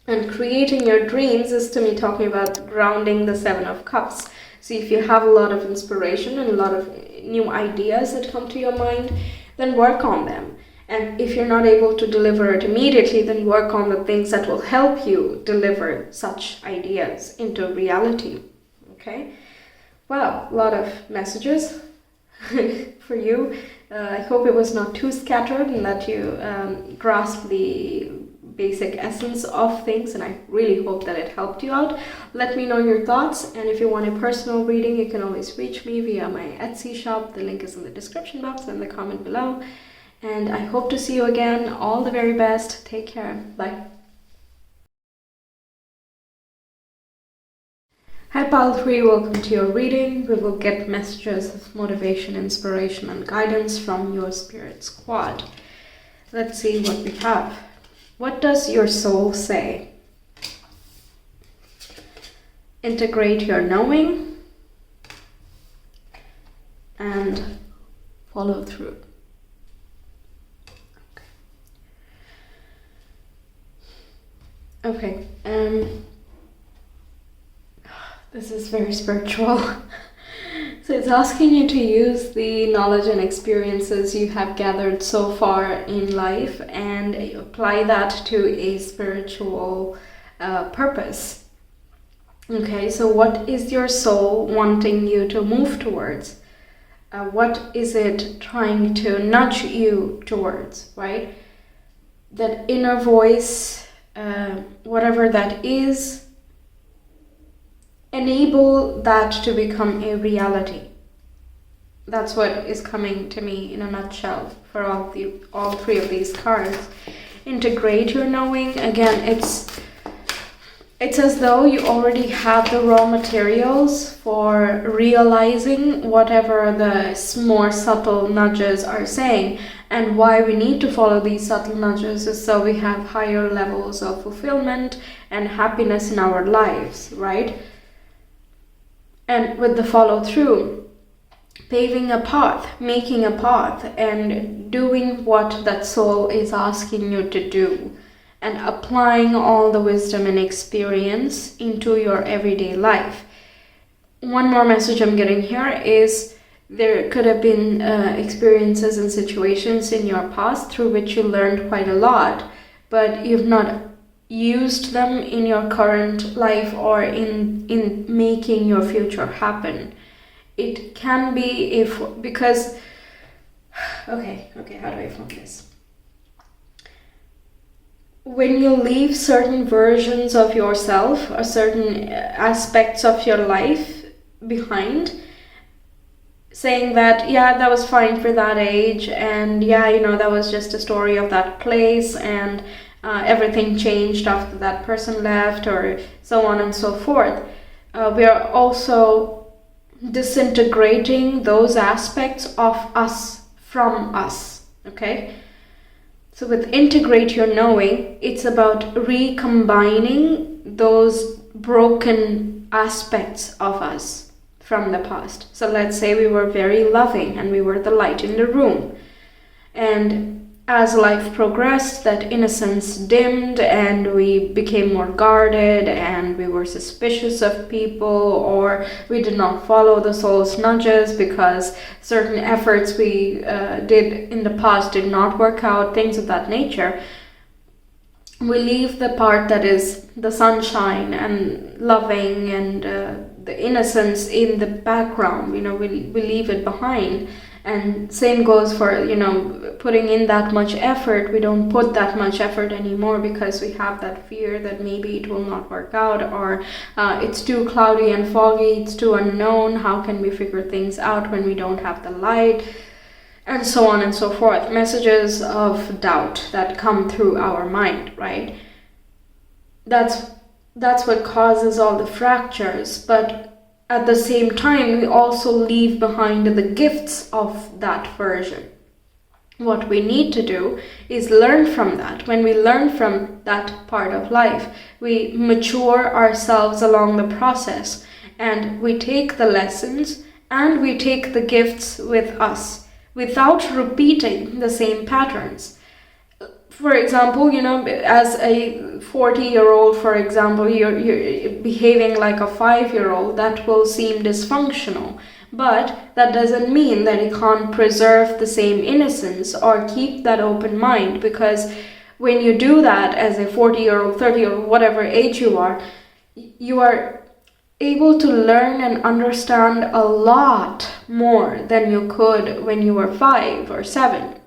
And creating your dreams is, to me, talking about grounding the Seven of Cups. So if you have a lot of inspiration and a lot of new ideas that come to your mind, then work on them. And if you're not able to deliver it immediately, then work on the things that will help you deliver such ideas into reality. Okay? Wow, a lot of messages for you. I hope it was not too scattered and that you grasp the basic essence of things, and I really hope that it helped you out. Let me know your thoughts, and if you want a personal reading, you can always reach me via my Etsy shop. The link is in the description box and the comment below. And I hope to see you again. All the very best. Take care. Bye. Hi Pile 3, welcome to your reading. We will get messages of motivation, inspiration and guidance from your spirit squad. Let's see what we have. What does your soul say? Integrate your knowing and follow through. Okay, this is very spiritual. So it's asking you to use the knowledge and experiences you have gathered so far in life and apply that to a spiritual purpose. Okay, so what is your soul wanting you to move towards? What is it trying to nudge you towards, right? That inner voice, whatever that is, enable that to become a reality. That's what is coming to me in a nutshell for all three of these cards. Integrate your knowing. Again, it's as though you already have the raw materials for realizing whatever the more subtle nudges are saying. And why we need to follow these subtle nudges is so we have higher levels of fulfillment and happiness in our lives, right? And with the follow through, paving a path, making a path, and doing what that soul is asking you to do, and applying all the wisdom and experience into your everyday life. One more message I'm getting here is there could have been experiences and situations in your past through which you learned quite a lot, but you've not used them in your current life or in making your future happen. It can be because okay, how do I form this? When you leave certain versions of yourself or certain aspects of your life behind, saying that, yeah, that was fine for that age, and yeah, that was just a story of that place, and everything changed after that person left, or so on and so forth. We are also disintegrating those aspects of us from us, okay? So with integrate your knowing, it's about recombining those broken aspects of us from the past. So let's say we were very loving and we were the light in the room. And as life progressed, that innocence dimmed and we became more guarded and we were suspicious of people, or we did not follow the soul's nudges because certain efforts we did in the past did not work out, things of that nature. We leave the part that is the sunshine and loving and the innocence in the background, we leave it behind. And same goes for, putting in that much effort. We don't put that much effort anymore because we have that fear that maybe it will not work out, or it's too cloudy and foggy, it's too unknown. How can we figure things out when we don't have the light? And so on and so forth. Messages of doubt that come through our mind, right? That's what causes all the fractures. But at the same time, we also leave behind the gifts of that version. What we need to do is learn from that. When we learn from that part of life, we mature ourselves along the process, and we take the lessons and we take the gifts with us without repeating the same patterns. For example, as a 40-year-old, for example, you're behaving like a 5-year-old, that will seem dysfunctional. But that doesn't mean that you can't preserve the same innocence or keep that open mind, because when you do that as a 40-year-old, 30-year-old, whatever age you are able to learn and understand a lot more than you could when you were 5 or 7,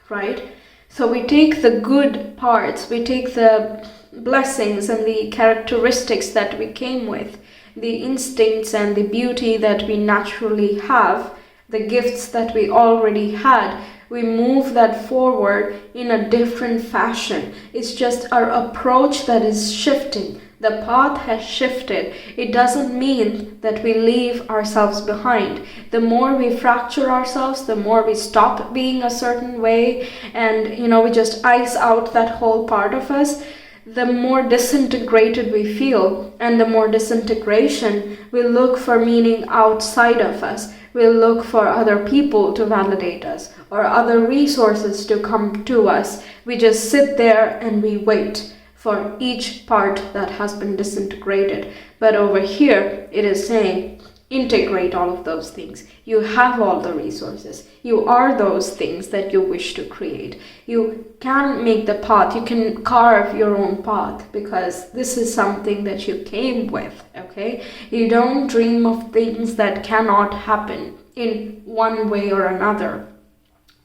right? So we take the good parts, we take the blessings and the characteristics that we came with, the instincts and the beauty that we naturally have, the gifts that we already had. We move that forward in a different fashion. It's just our approach that is shifting. The path has shifted. It doesn't mean that we leave ourselves behind. The more we fracture ourselves, the more we stop being a certain way, and we just ice out that whole part of us, the more disintegrated we feel, and the more disintegration, we look for meaning outside of us. We look for other people to validate us or other resources to come to us. We just sit there and we wait for each part that has been disintegrated. But over here, it is saying, integrate all of those things. You have all the resources. You are those things that you wish to create. You can make the path. You can carve your own path, because this is something that you came with, okay? You don't dream of things that cannot happen in one way or another.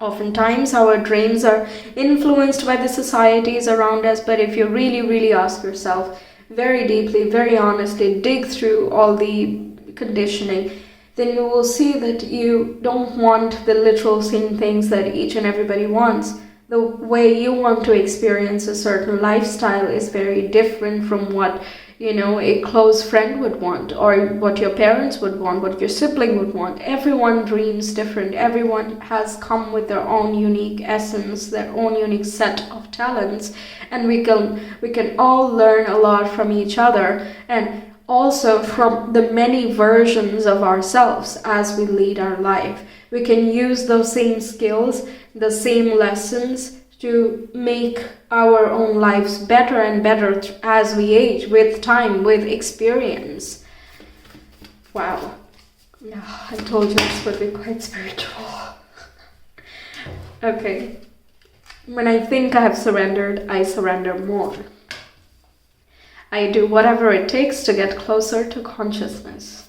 Oftentimes our dreams are influenced by the societies around us, but if you really ask yourself very deeply, very honestly, dig through all the conditioning, then you will see that you don't want the literal same things that each and everybody wants. The way you want to experience a certain lifestyle is very different from what a close friend would want, or what your parents would want, what your sibling would want. Everyone dreams different. Everyone has come with their own unique essence, their own unique set of talents, and we can all learn a lot from each other. And also from the many versions of ourselves as we lead our life. We can use those same skills, the same lessons to make our own lives better and better as we age, with time, with experience. Wow. I told you this would be quite spiritual. Okay. When I think I have surrendered, I surrender more. I do whatever it takes to get closer to consciousness.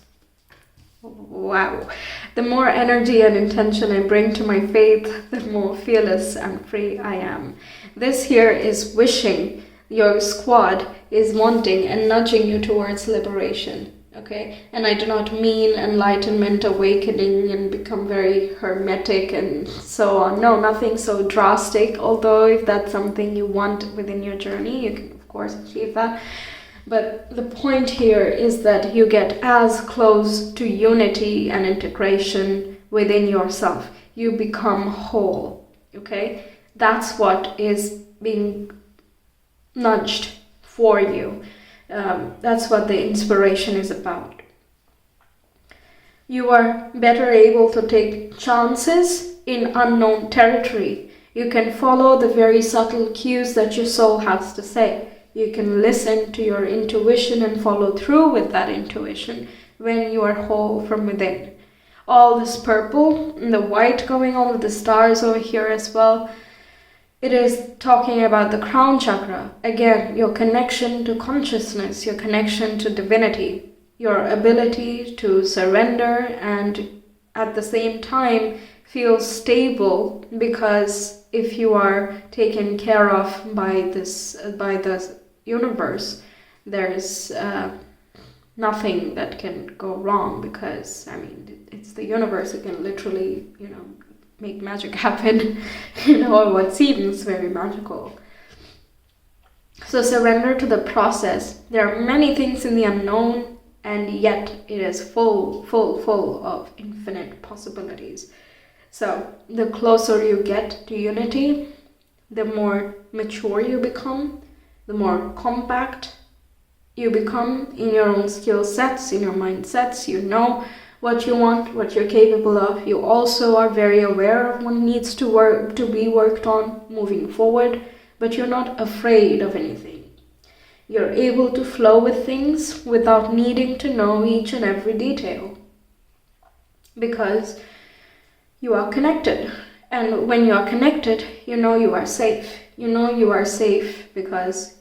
Wow. The more energy and intention I bring to my faith, the more fearless and free I am. This here is wishing. Your squad is wanting and nudging you towards liberation. Okay? And I do not mean enlightenment, awakening, and become very hermetic and so on. No, nothing so drastic. Although if that's something you want within your journey, you can of course achieve that. But the point here is that you get as close to unity and integration within yourself. You become whole, okay? That's what is being nudged for you. That's what the inspiration is about. You are better able to take chances in unknown territory. You can follow the very subtle cues that your soul has to say. You can listen to your intuition and follow through with that intuition when you are whole from within. All this purple and the white going on with the stars over here as well, it is talking about the crown chakra. Again, your connection to consciousness, your connection to divinity, your ability to surrender and at the same time feel stable, because if you are taken care of by the universe, there's nothing that can go wrong, because I mean it's the universe. It can literally, make magic happen, or what seems very magical. So surrender to the process. There are many things in the unknown, and yet it is full of infinite possibilities. So the closer you get to unity, the more mature you become, the more compact you become in your own skill sets, in your mindsets. You know what you want, what you're capable of. You also are very aware of what needs to be worked on moving forward, but you're not afraid of anything. You're able to flow with things without needing to know each and every detail, because you are connected. And when you are connected, you know you are safe. You know you are safe because,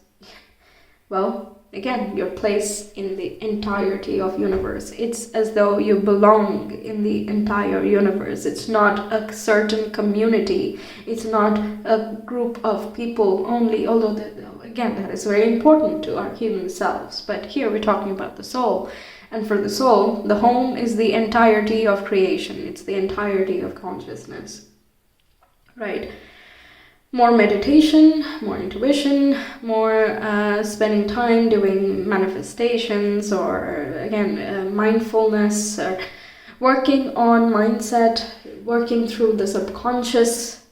well, again, your place in the entirety of universe. It's as though you belong in the entire universe. It's not a certain community. It's not a group of people only, although again, that is very important to our human selves. But here we're talking about the soul. And for the soul, the home is the entirety of creation. It's the entirety of consciousness, right? More meditation, more intuition, more spending time doing manifestations, or again, mindfulness, or working on mindset, working through the subconscious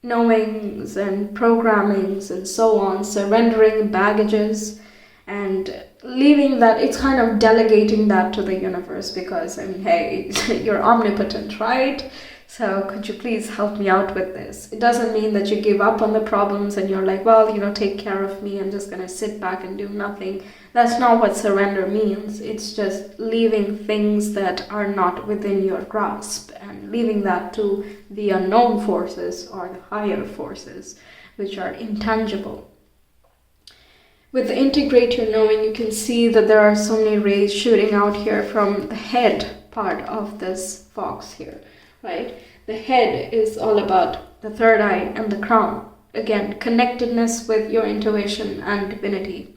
knowings and programmings and so on, surrendering baggages and leaving that. It's kind of delegating that to the universe, because I mean, hey, you're omnipotent, right? So could you please help me out with this? It doesn't mean that you give up on the problems and you're like, well, take care of me. I'm just going to sit back and do nothing. That's not what surrender means. It's just leaving things that are not within your grasp and leaving that to the unknown forces or the higher forces, which are intangible. With the integrate your knowing, you can see that there are so many rays shooting out here from the head part of this fox here. Right? The head is all about the third eye and the crown. Again, connectedness with your intuition and divinity.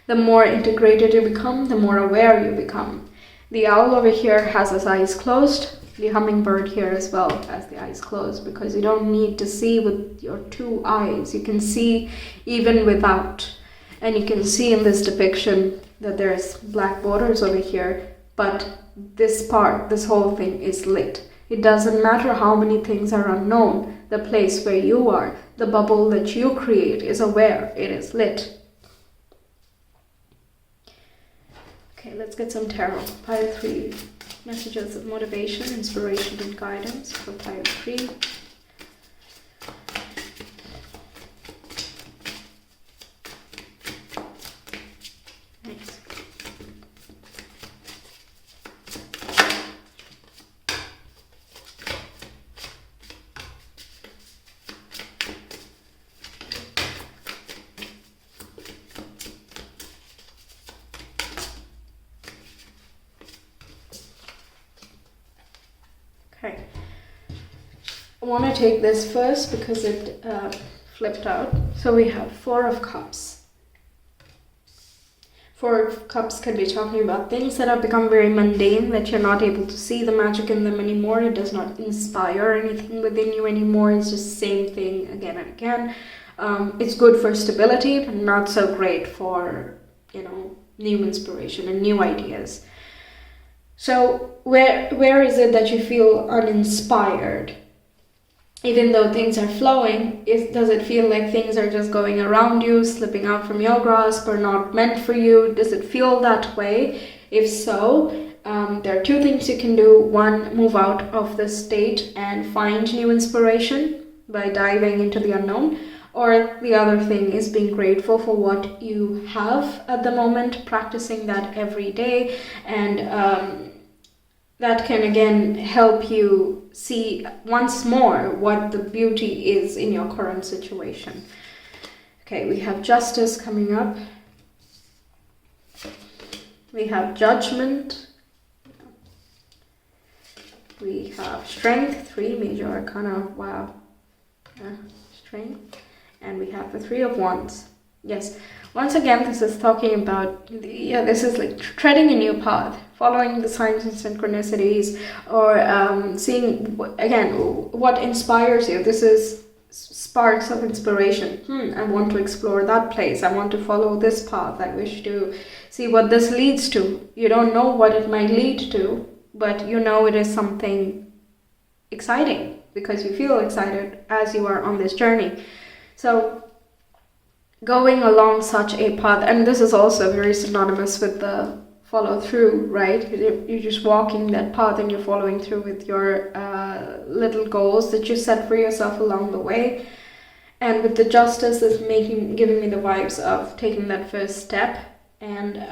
The more integrated you become, the more aware you become. The owl over here has his eyes closed. The hummingbird here as well has the eyes closed, because you don't need to see with your two eyes. You can see even without. And you can see in this depiction that there's black borders over here, but this whole thing is lit. It doesn't matter how many things are unknown. The place where you are, the bubble that you create is aware. It is lit. Okay, let's get some tarot. Pile 3. Messages of motivation, inspiration, and guidance for pile 3. Nice. Okay, I want to take this first because it flipped out. So we have 4 of Cups. 4 of Cups can be talking about things that have become very mundane, that you're not able to see the magic in them anymore. It does not inspire anything within you anymore. It's just the same thing again and again. It's good for stability, but not so great for, new inspiration and new ideas. So where is it that you feel uninspired? Even though things are flowing, does it feel like things are just going around you, slipping out from your grasp, or not meant for you? Does it feel that way? If so, there are 2 things you can do. 1, move out of this state and find new inspiration by diving into the unknown. Or the other thing is being grateful for what you have at the moment, practicing that every day, and that can again help you see once more what the beauty is in your current situation. Okay, we have Justice coming up. We have Judgment. We have Strength, 3 major arcana. Wow. Strength. And we have the 3 of Wands. Yes. Once again, this is talking about, this is like treading a new path, following the signs and synchronicities, or seeing, again, what inspires you. This is sparks of inspiration. I want to explore that place. I want to follow this path. I wish to see what this leads to. You don't know what it might lead to, but you know it is something exciting because you feel excited as you are on this journey. So going along such a path, and this is also very synonymous with the follow through, right? You're just walking that path and you're following through with your little goals that you set for yourself along the way. And with the Justice, is giving me the vibes of taking that first step and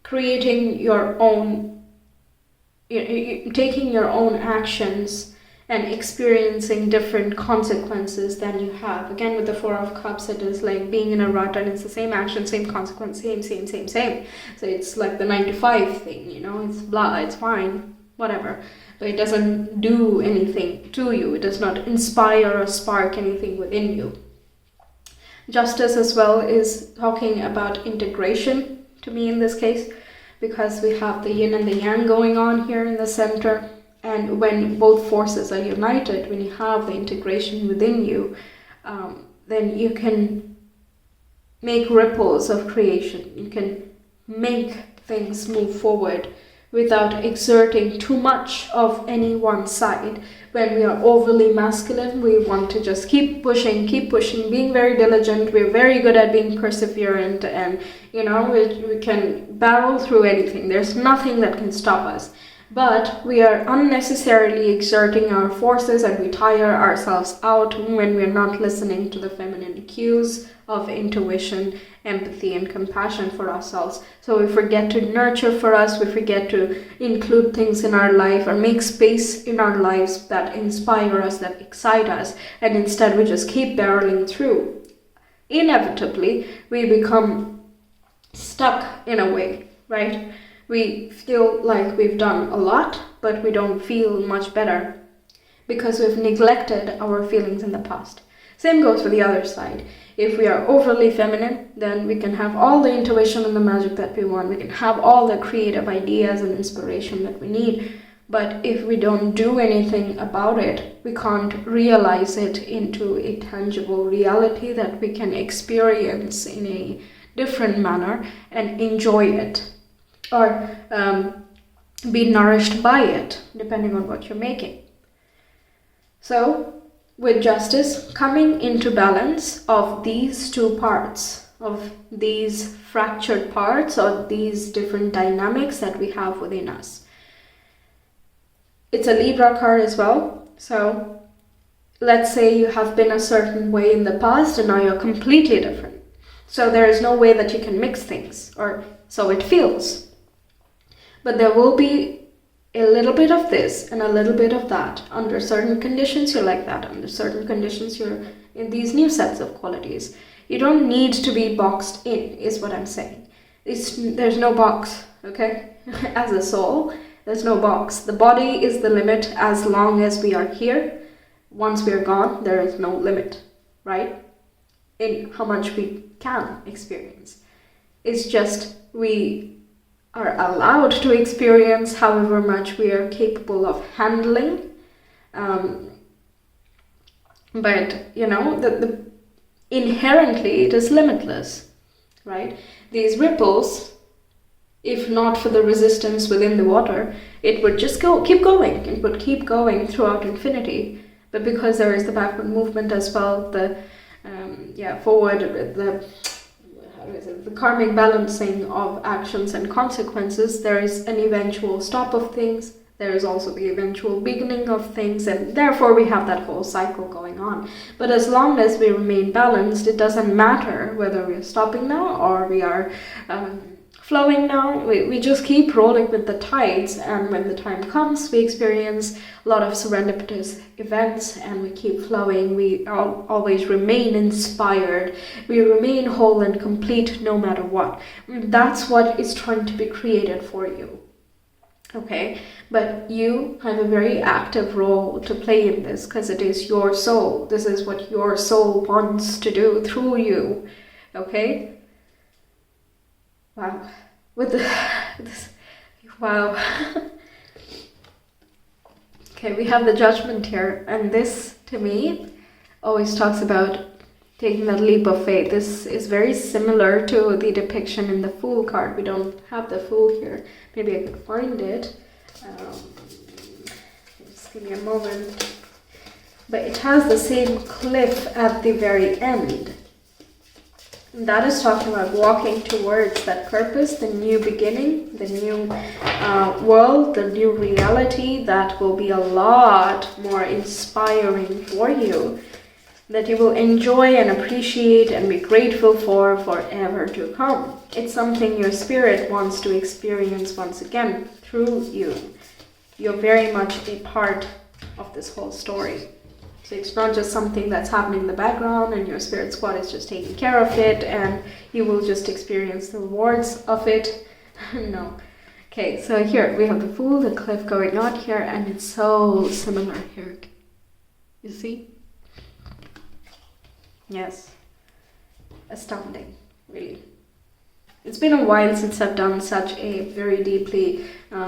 creating your own, taking your own actions and experiencing different consequences than you have. Again, with the 4 of Cups, it is like being in a rut and it's the same action, same consequence, same. So it's like the 9 to 5 thing, it's blah, it's fine, whatever. But it doesn't do anything to you. It does not inspire or spark anything within you. Justice as well is talking about integration to me in this case, because we have the yin and the yang going on here in the center. And when both forces are united, when you have the integration within you, then you can make ripples of creation. You can make things move forward without exerting too much of any one side. When we are overly masculine, we want to just keep pushing, being very diligent. We're very good at being perseverant, and we can barrel through anything. There's nothing that can stop us. But we are unnecessarily exerting our forces and we tire ourselves out when we're not listening to the feminine cues of intuition, empathy, and compassion for ourselves. So we forget to nurture for us, we forget to include things in our life or make space in our lives that inspire us, that excite us, and instead we just keep barreling through. Inevitably, we become stuck in a way, right? We feel like we've done a lot, but we don't feel much better because we've neglected our feelings in the past. Same goes for the other side. If we are overly feminine, then we can have all the intuition and the magic that we want. We can have all the creative ideas and inspiration that we need. But if we don't do anything about it, we can't realize it into a tangible reality that we can experience in a different manner and enjoy it. Or be nourished by it, depending on what you're making. So, with Justice, coming into balance of these 2 parts of these fractured parts or these different dynamics that we have within us. It's a Libra card as well. So let's say you have been a certain way in the past and now you're completely different. So there is no way that you can mix things, or so it feels. But there will be a little bit of this and a little bit of that. Under certain conditions, you're like that. Under certain conditions, you're in these new sets of qualities. You don't need to be boxed in, is what I'm saying. There's no box, okay? As a soul, there's no box. The body is the limit as long as we are here. Once we are gone, there is no limit, right? In how much we can experience. It's just we are allowed to experience however much we are capable of handling. But, you know, the inherently it is limitless, right? These ripples, if not for the resistance within the water, it would just keep going. It would keep going throughout infinity. But because there is the backward movement as well, the forward, the karmic balancing of actions and consequences, there is an eventual stop of things. There is also the eventual beginning of things, and therefore we have that whole cycle going on. But as long as we remain balanced, it doesn't matter whether we're stopping now or we are flowing now. We just keep rolling with the tides, and when the time comes, we experience a lot of serendipitous events and we keep flowing. We always remain inspired. We remain whole and complete no matter what. That's what is trying to be created for you. Okay, but you have a very active role to play in this because it is your soul. This is what your soul wants to do through you. Okay? Wow. Wow. Okay, we have the Judgment here, and this, to me, always talks about taking that leap of faith. This is very similar to the depiction in the Fool card. We don't have the Fool here. Maybe I could find it. Just give me a moment. But it has the same cliff at the very end. That is talking about walking towards that purpose, the new beginning, the new world, the new reality that will be a lot more inspiring for you, that you will enjoy and appreciate and be grateful for forever to come. It's something your spirit wants to experience once again through you. You're very much a part of this whole story. So it's not just something that's happening in the background and your spirit squad is just taking care of it and you will just experience the rewards of it. No. Okay, so here we have the Fool, the cliff going on here, and it's so similar here. You see? Yes. Astounding, really. It's been a while since I've done such a very deeply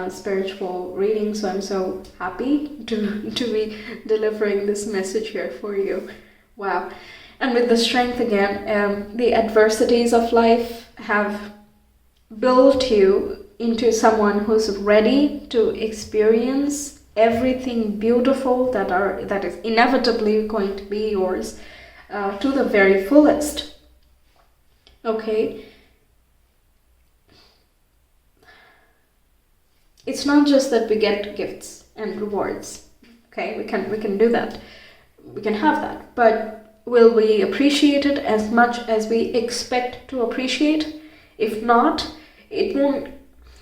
spiritual reading, so I'm so happy to be delivering this message here for you. Wow. And with the strength again, the adversities of life have built you into someone who's ready to experience everything beautiful that is inevitably going to be yours to the very fullest. Okay? It's not just that we get gifts and rewards. Okay, we can do that. We can have that. But will we appreciate it as much as we expect to appreciate? If not, it won't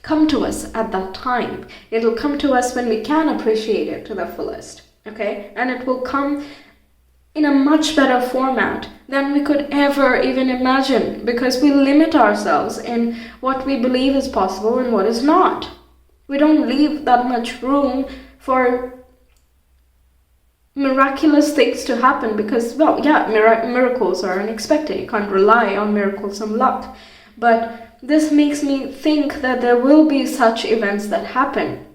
come to us at that time. It'll come to us when we can appreciate it to the fullest. Okay? And it will come in a much better format than we could ever even imagine, because we limit ourselves in what we believe is possible and what is not. We don't leave that much room for miraculous things to happen because, well, yeah, miracles are unexpected. You can't rely on miracles and luck. But this makes me think that there will be such events that happen.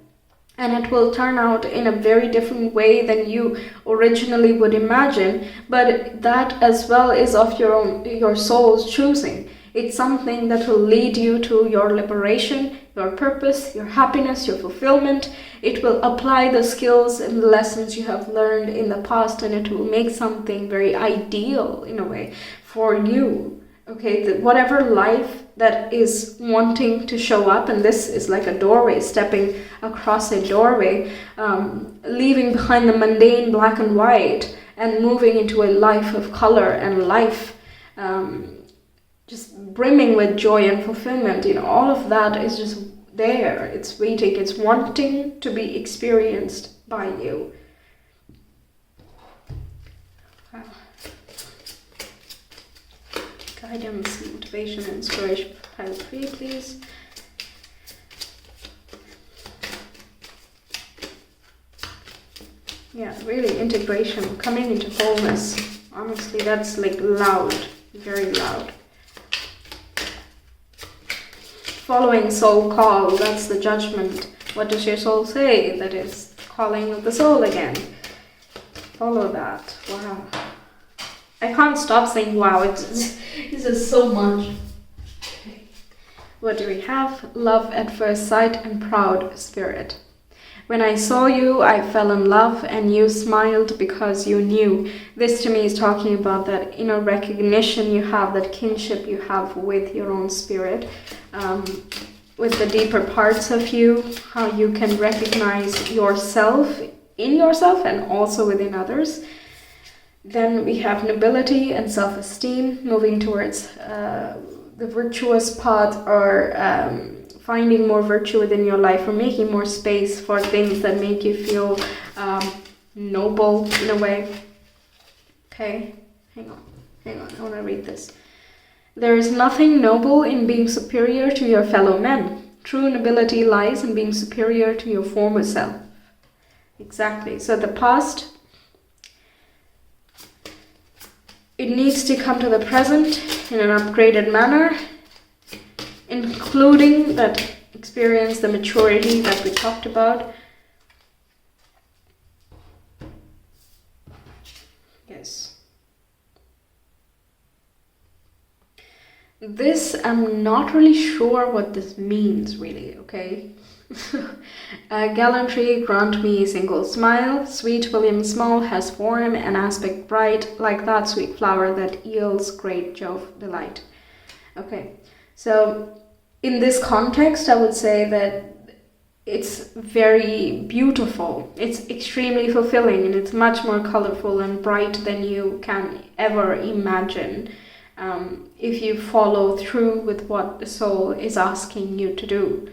And it will turn out in a very different way than you originally would imagine. But that as well is of your soul's choosing. It's something that will lead you to your liberation, your purpose, your happiness, your fulfillment. It will apply the skills and the lessons you have learned in the past, and it will make something very ideal in a way for you. Okay, whatever life that is wanting to show up, and this is like a doorway, stepping across a doorway, leaving behind the mundane black and white and moving into a life of color and life, just brimming with joy and fulfillment. All of that is just there. It's waiting. It's wanting to be experienced by you. Wow. Guidance, motivation, and inspiration for pile 3, please. Yeah, really integration, coming into wholeness. Honestly, that's like loud, very loud. Following soul call, that's the judgment. What does your soul say? That is calling of the soul again. Follow that. Wow. I can't stop saying wow. This is so much. Okay. What do we have? Love at first sight and proud spirit. When I saw you, I fell in love, and you smiled because you knew. This to me is talking about that inner recognition you have, that kinship you have with your own spirit, with the deeper parts of you, how you can recognize yourself in yourself and also within others. Then we have nobility and self-esteem, moving towards the virtuous path, or finding more virtue within your life, or making more space for things that make you feel noble in a way. Okay, hang on, I want to read this. There is nothing noble in being superior to your fellow men. True nobility lies in being superior to your former self. Exactly. So the past, it needs to come to the present in an upgraded manner, including that experience, the maturity that we talked about. Yes. This, I'm not really sure what this means, really, okay? Gallantry, grant me a single smile. Sweet William Small has form and aspect bright, like that sweet flower that yields great Jove delight. Okay, so in this context, I would say that it's very beautiful. It's extremely fulfilling, and it's much more colorful and bright than you can ever imagine. If you follow through with what the soul is asking you to do.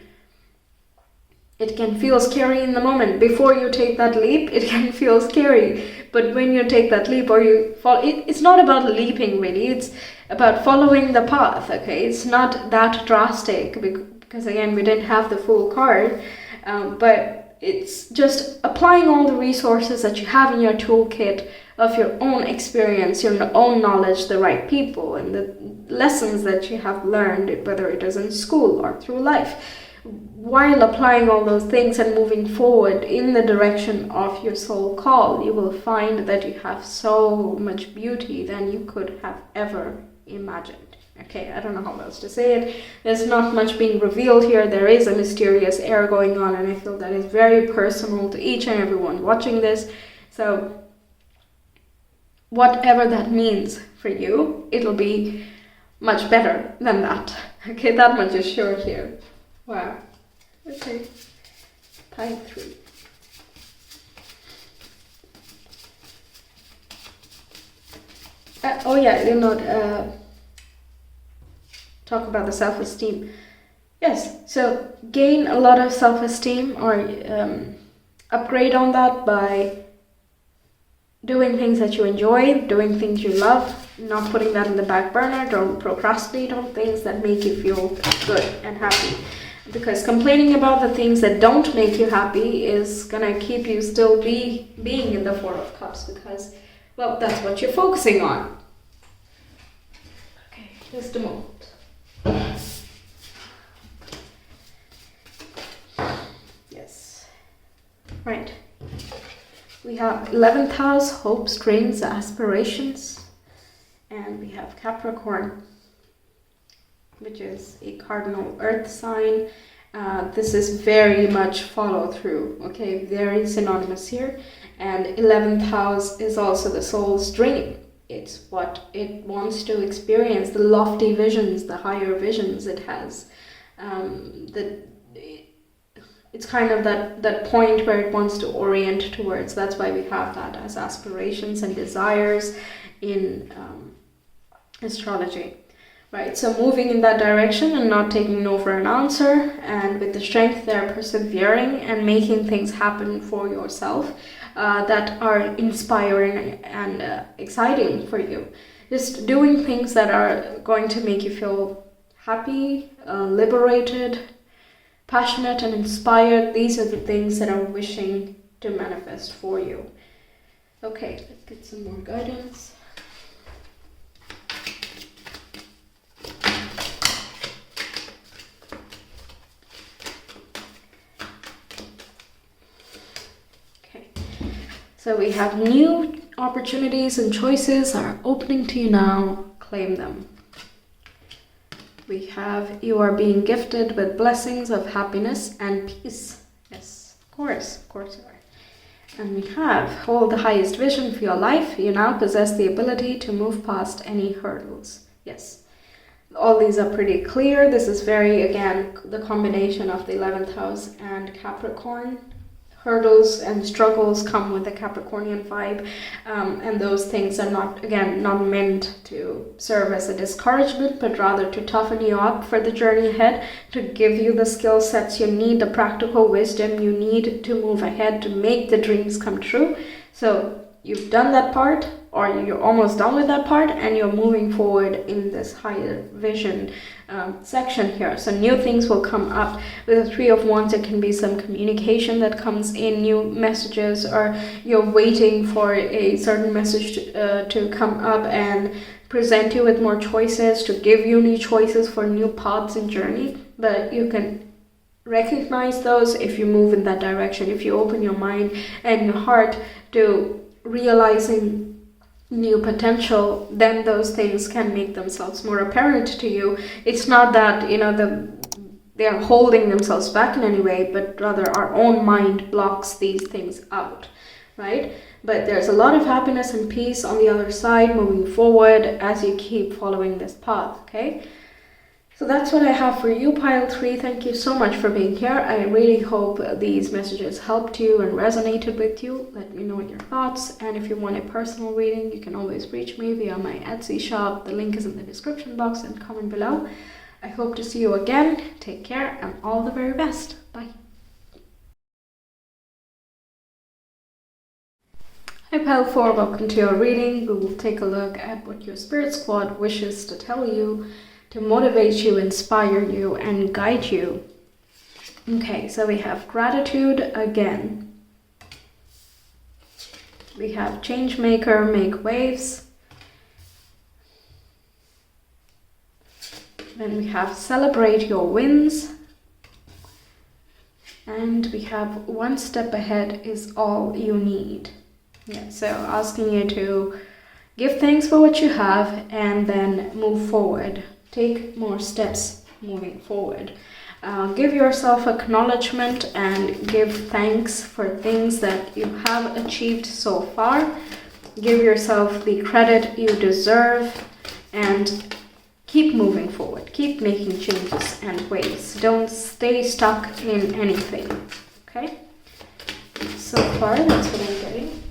It can feel scary in the moment. Before you take that leap, it can feel scary. But when you take that leap, or you fall, it's not about leaping really. It's about following the path, okay? It's not that drastic because again, we didn't have the full card. But it's just applying all the resources that you have in your toolkit of your own experience, your own knowledge, the right people, and the lessons that you have learned, whether it is in school or through life. While applying all those things and moving forward in the direction of your soul call, you will find that you have so much beauty than you could have ever imagined. Okay, I don't know how else to say it. There's not much being revealed here. There is a mysterious air going on, and I feel that is very personal to each and everyone watching this. So whatever that means for you, it'll be much better than that. Okay, that much is sure here. Wow. Okay. Pile 3. Oh yeah, I did not talk about the self-esteem. Yes, so gain a lot of self-esteem, or upgrade on that by doing things that you enjoy, doing things you love, not putting that in the back burner. Don't procrastinate on things that make you feel good and happy. Because complaining about the things that don't make you happy is gonna keep you still being in the Four of Cups, because, well, that's what you're focusing on. Okay, just a moment. Yes. Right. We have 11th house, hopes, dreams, aspirations. And we have Capricorn, which is a cardinal earth sign. This is very much follow through, okay, very synonymous here. And 11th house is also the soul's dream. it's what it wants to experience, the lofty visions, the higher visions it has. It's kind of that point where it wants to orient towards. That's why we have that as aspirations and desires in astrology. Right, so moving in that direction and not taking no for an answer, and with the strength there, persevering and making things happen for yourself that are inspiring and exciting for you. Just doing things that are going to make you feel happy, liberated, passionate and inspired. These are the things that I'm wishing to manifest for you. Okay, let's get some more guidance. So we have new opportunities and choices are opening to you now. Claim them. We have you are being gifted with blessings of happiness and peace. Yes, of course you are. And we have hold the highest vision for your life. You now possess the ability to move past any hurdles. Yes, all these are pretty clear. This is very, again, the combination of the 11th house and Capricorn. Hurdles and struggles come with the Capricornian vibe, and those things are not meant to serve as a discouragement, but rather to toughen you up for the journey ahead, to give you the skill sets you need, the practical wisdom you need to move ahead, to make the dreams come true. So you've done that part, or you're almost done with that part, and you're moving forward in this higher vision section here. So new things will come up. With the 3 of Wands, it can be some communication that comes in, new messages, or you're waiting for a certain message to come up and present you with more choices, to give you new choices for new paths and journey. But you can recognize those if you move in that direction, if you open your mind and your heart to realizing new potential, then those things can make themselves more apparent to you. It's not that, they are holding themselves back in any way, but rather our own mind blocks these things out, right? But there's a lot of happiness and peace on the other side moving forward as you keep following this path, okay? So that's what I have for you, Pile 3. Thank you so much for being here. I really hope these messages helped you and resonated with you. Let me know your thoughts. And if you want a personal reading, you can always reach me via my Etsy shop. The link is in the description box and comment below. I hope to see you again. Take care and all the very best. Bye. Hi Pile 4, welcome to your reading. We will take a look at what your spirit squad wishes to tell you, to motivate you, inspire you, and guide you. Okay, so we have gratitude again. We have change maker, make waves. Then we have celebrate your wins. And we have one step ahead is all you need. Yeah, so asking you to give thanks for what you have and then move forward. Take more steps moving forward. Give yourself acknowledgement and give thanks for things that you have achieved so far. Give yourself the credit you deserve and keep moving forward. Keep making changes and waves. Don't stay stuck in anything. Okay? So far, that's what I'm getting.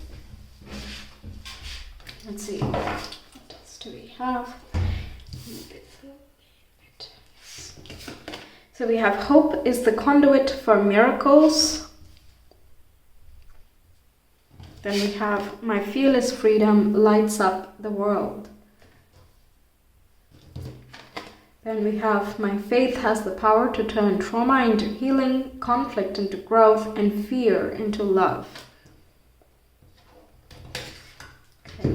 Let's see. What else do we have? So we have hope is the conduit for miracles. Then we have my fearless freedom lights up the world. Then we have my faith has the power to turn trauma into healing, conflict into growth, and fear into love. Okay.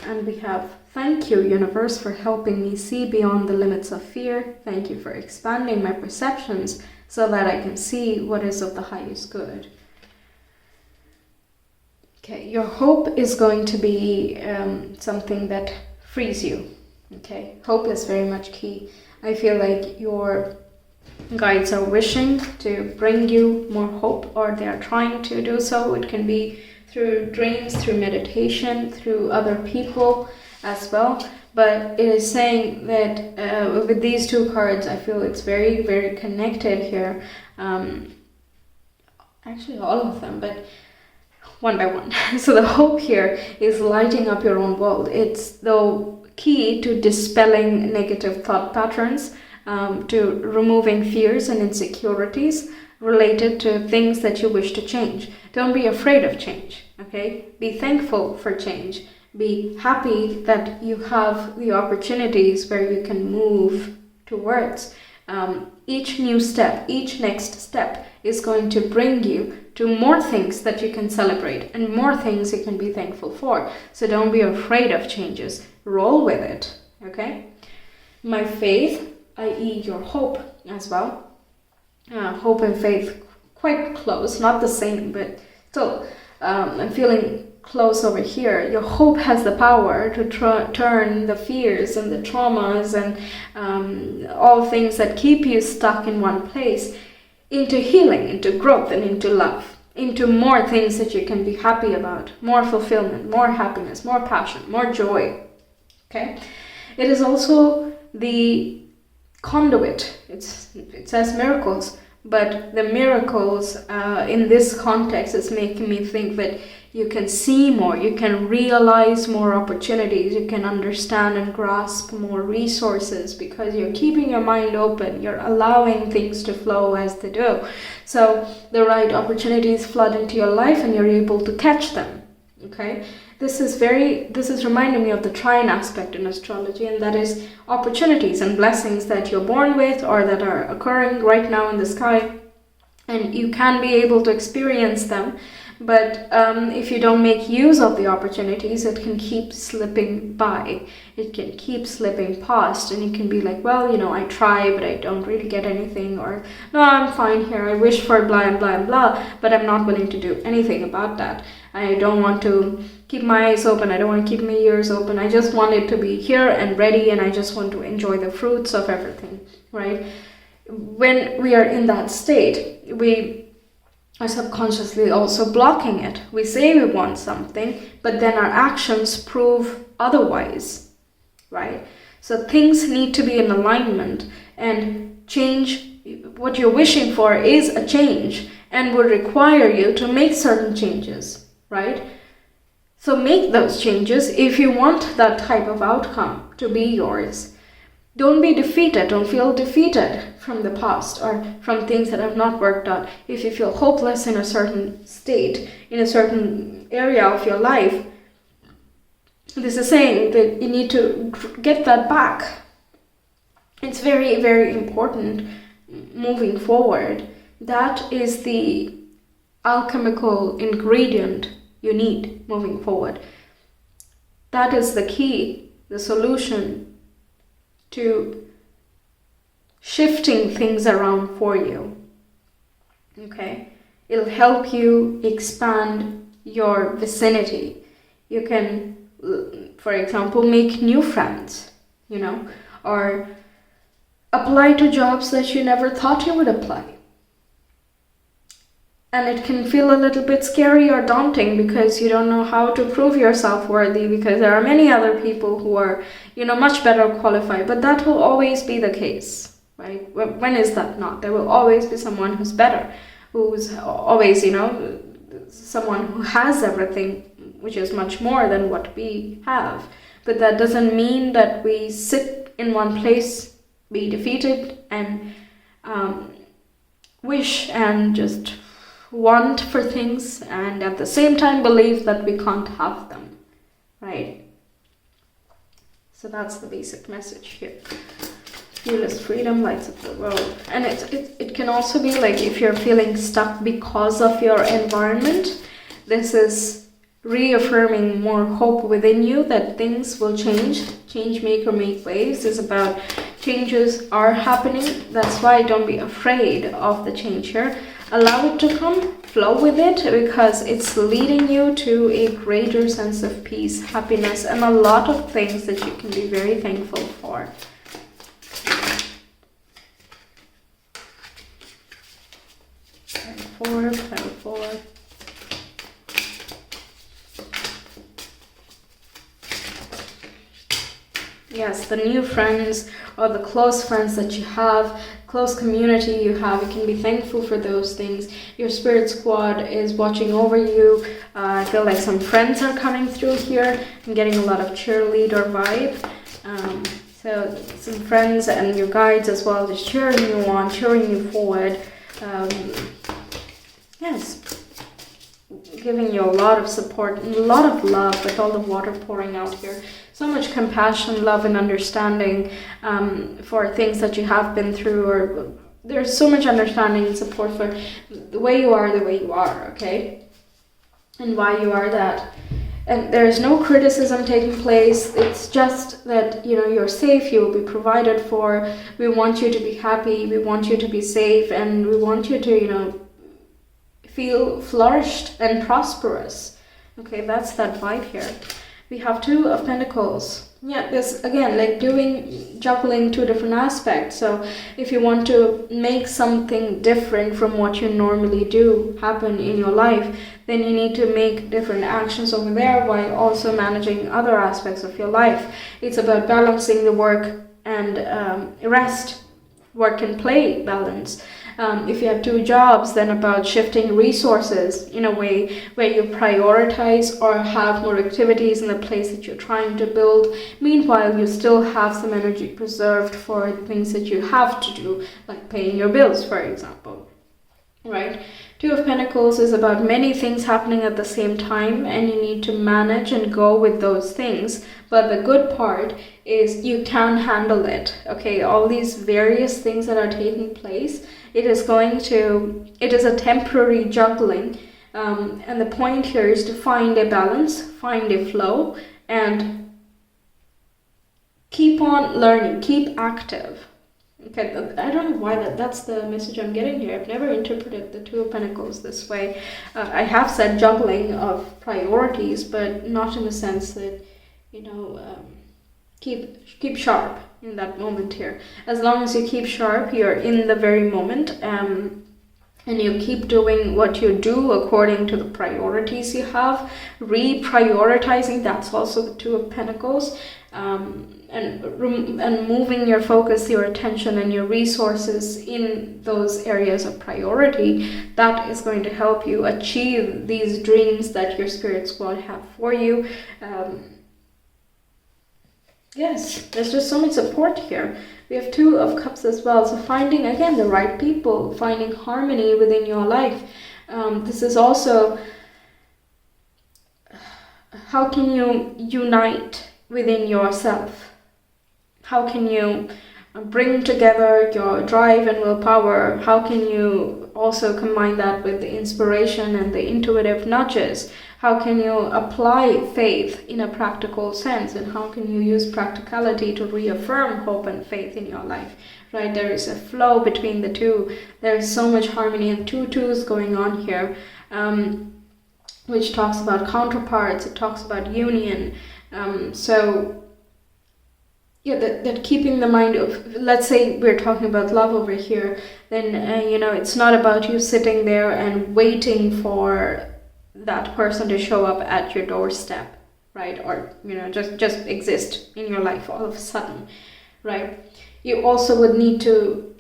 And we have thank you, universe, for helping me see beyond the limits of fear. Thank you for expanding my perceptions so that I can see what is of the highest good. Okay, your hope is going to be something that frees you. Okay, hope is very much key. I feel like your guides are wishing to bring you more hope, or they are trying to do so. It can be through dreams, through meditation, through other people as well. But it is saying that with these two cards, I feel it's very, very connected here. Actually, all of them, but one by one. So the hope here is lighting up your own world. It's the key to dispelling negative thought patterns, to removing fears and insecurities related to things that you wish to change. Don't be afraid of change, okay? Be thankful for change. Be happy that you have the opportunities where you can move towards. Each new step, each next step is going to bring you to more things that you can celebrate and more things you can be thankful for. So don't be afraid of changes. Roll with it, okay? My faith, i.e. your hope as well. Hope and faith quite close, not the same, but still, I'm feeling close over here. Your hope has the power to turn the fears and the traumas and all things that keep you stuck in one place into healing, into growth, and into love, into more things that you can be happy about, more fulfillment, more happiness, more passion, more joy. Okay, it is also the conduit. It says miracles, but the miracles in this context is making me think that you can see more, you can realize more opportunities, you can understand and grasp more resources because you're keeping your mind open, you're allowing things to flow as they do. So the right opportunities flood into your life and you're able to catch them. Okay, this is reminding me of the trine aspect in astrology, and that is opportunities and blessings that you're born with or that are occurring right now in the sky, and you can be able to experience them. But if you don't make use of the opportunities, it can keep slipping by. It can keep slipping past, and you can be like, well, I try, but I don't really get anything, or no, I'm fine here. I wish for blah, blah, blah, but I'm not willing to do anything about that. I don't want to keep my eyes open. I don't want to keep my ears open. I just want it to be here and ready, and I just want to enjoy the fruits of everything, right? When we are in that state, we are subconsciously also blocking it. We say we want something, but then our actions prove otherwise, right? So things need to be in alignment, and change, what you're wishing for is a change and would require you to make certain changes, right? So make those changes if you want that type of outcome to be yours. Don't be defeated. Don't feel defeated from the past or from things that have not worked out. If you feel hopeless in a certain state, in a certain area of your life, this is saying that you need to get that back. It's very, very important moving forward. That is the alchemical ingredient you need moving forward. That is the key, the solution to shifting things around for you. Okay? It'll help you expand your vicinity. You can, for example, make new friends, or apply to jobs that you never thought you would apply. And it can feel a little bit scary or daunting because you don't know how to prove yourself worthy, because there are many other people who are, much better qualified. But that will always be the case, right? When is that not? There will always be someone who's better, who's always, someone who has everything, which is much more than what we have. But that doesn't mean that we sit in one place, be defeated, and wish and just want for things, and at the same time believe that we can't have them, right? So that's the basic message here. Fearless freedom lights up the world. And it can also be like if you're feeling stuck because of your environment, this is reaffirming more hope within you that things will change. Change make or make waves is about changes are happening. That's why don't be afraid of the change here. Allow it to come, flow with it, because it's leading you to a greater sense of peace, happiness, and a lot of things that you can be very thankful for. Pile 4. Yes, the new friends or the close friends that you have, close community you have, you can be thankful for those things. Your spirit squad is watching over you. I feel like some friends are coming through here. I'm getting a lot of cheerleader vibe. So some friends and your guides as well, just cheering you on, cheering you forward. Yes, giving you a lot of support and a lot of love with all the water pouring out here. So much compassion, love, and understanding for things that you have been through, or there's so much understanding and support for the way you are, okay? And why you are that. And there's no criticism taking place. It's just that, you're safe, you will be provided for. We want you to be happy, we want you to be safe, and we want you to, feel flourished and prosperous. Okay, that's that vibe here. We have Two of Pentacles. Yeah, this again, like juggling two different aspects. So if you want to make something different from what you normally do happen in your life, then you need to make different actions over there while also managing other aspects of your life. It's about balancing the work and rest, work and play balance. If you have two jobs, then about shifting resources in a way where you prioritize or have more activities in the place that you're trying to build. Meanwhile, you still have some energy preserved for the things that you have to do, like paying your bills, for example. Right? Two of Pentacles is about many things happening at the same time, and you need to manage and go with those things. But the good part is you can handle it. Okay, all these various things that are taking place, it is a temporary juggling. And the point here is to find a balance, find a flow, and keep on learning, keep active. Okay, I don't know why that's the message I'm getting here. I've never interpreted the Two of Pentacles this way. I have said juggling of priorities, but not in the sense that, keep sharp in that moment here. As long as you keep sharp, you're in the very moment, and you keep doing what you do according to the priorities you have, reprioritizing, that's also the Two of Pentacles. And moving your focus, your attention, and your resources in those areas of priority, that is going to help you achieve these dreams that your spirit squad have for you. Yes, there's just so much support here. We have Two of Cups as well. So finding, again, the right people, finding harmony within your life. This is also, how can you unite within yourself? How can you bring together your drive and willpower? How can you also combine that with the inspiration and the intuitive nudges? How can you apply faith in a practical sense? And how can you use practicality to reaffirm hope and faith in your life? Right? There is a flow between the two. There is so much harmony and two twos going on here, which talks about counterparts. It talks about union. That keeping the mind of, let's say we're talking about love over here, then it's not about you sitting there and waiting for that person to show up at your doorstep, right? Or just exist in your life all of a sudden, right? You also would need to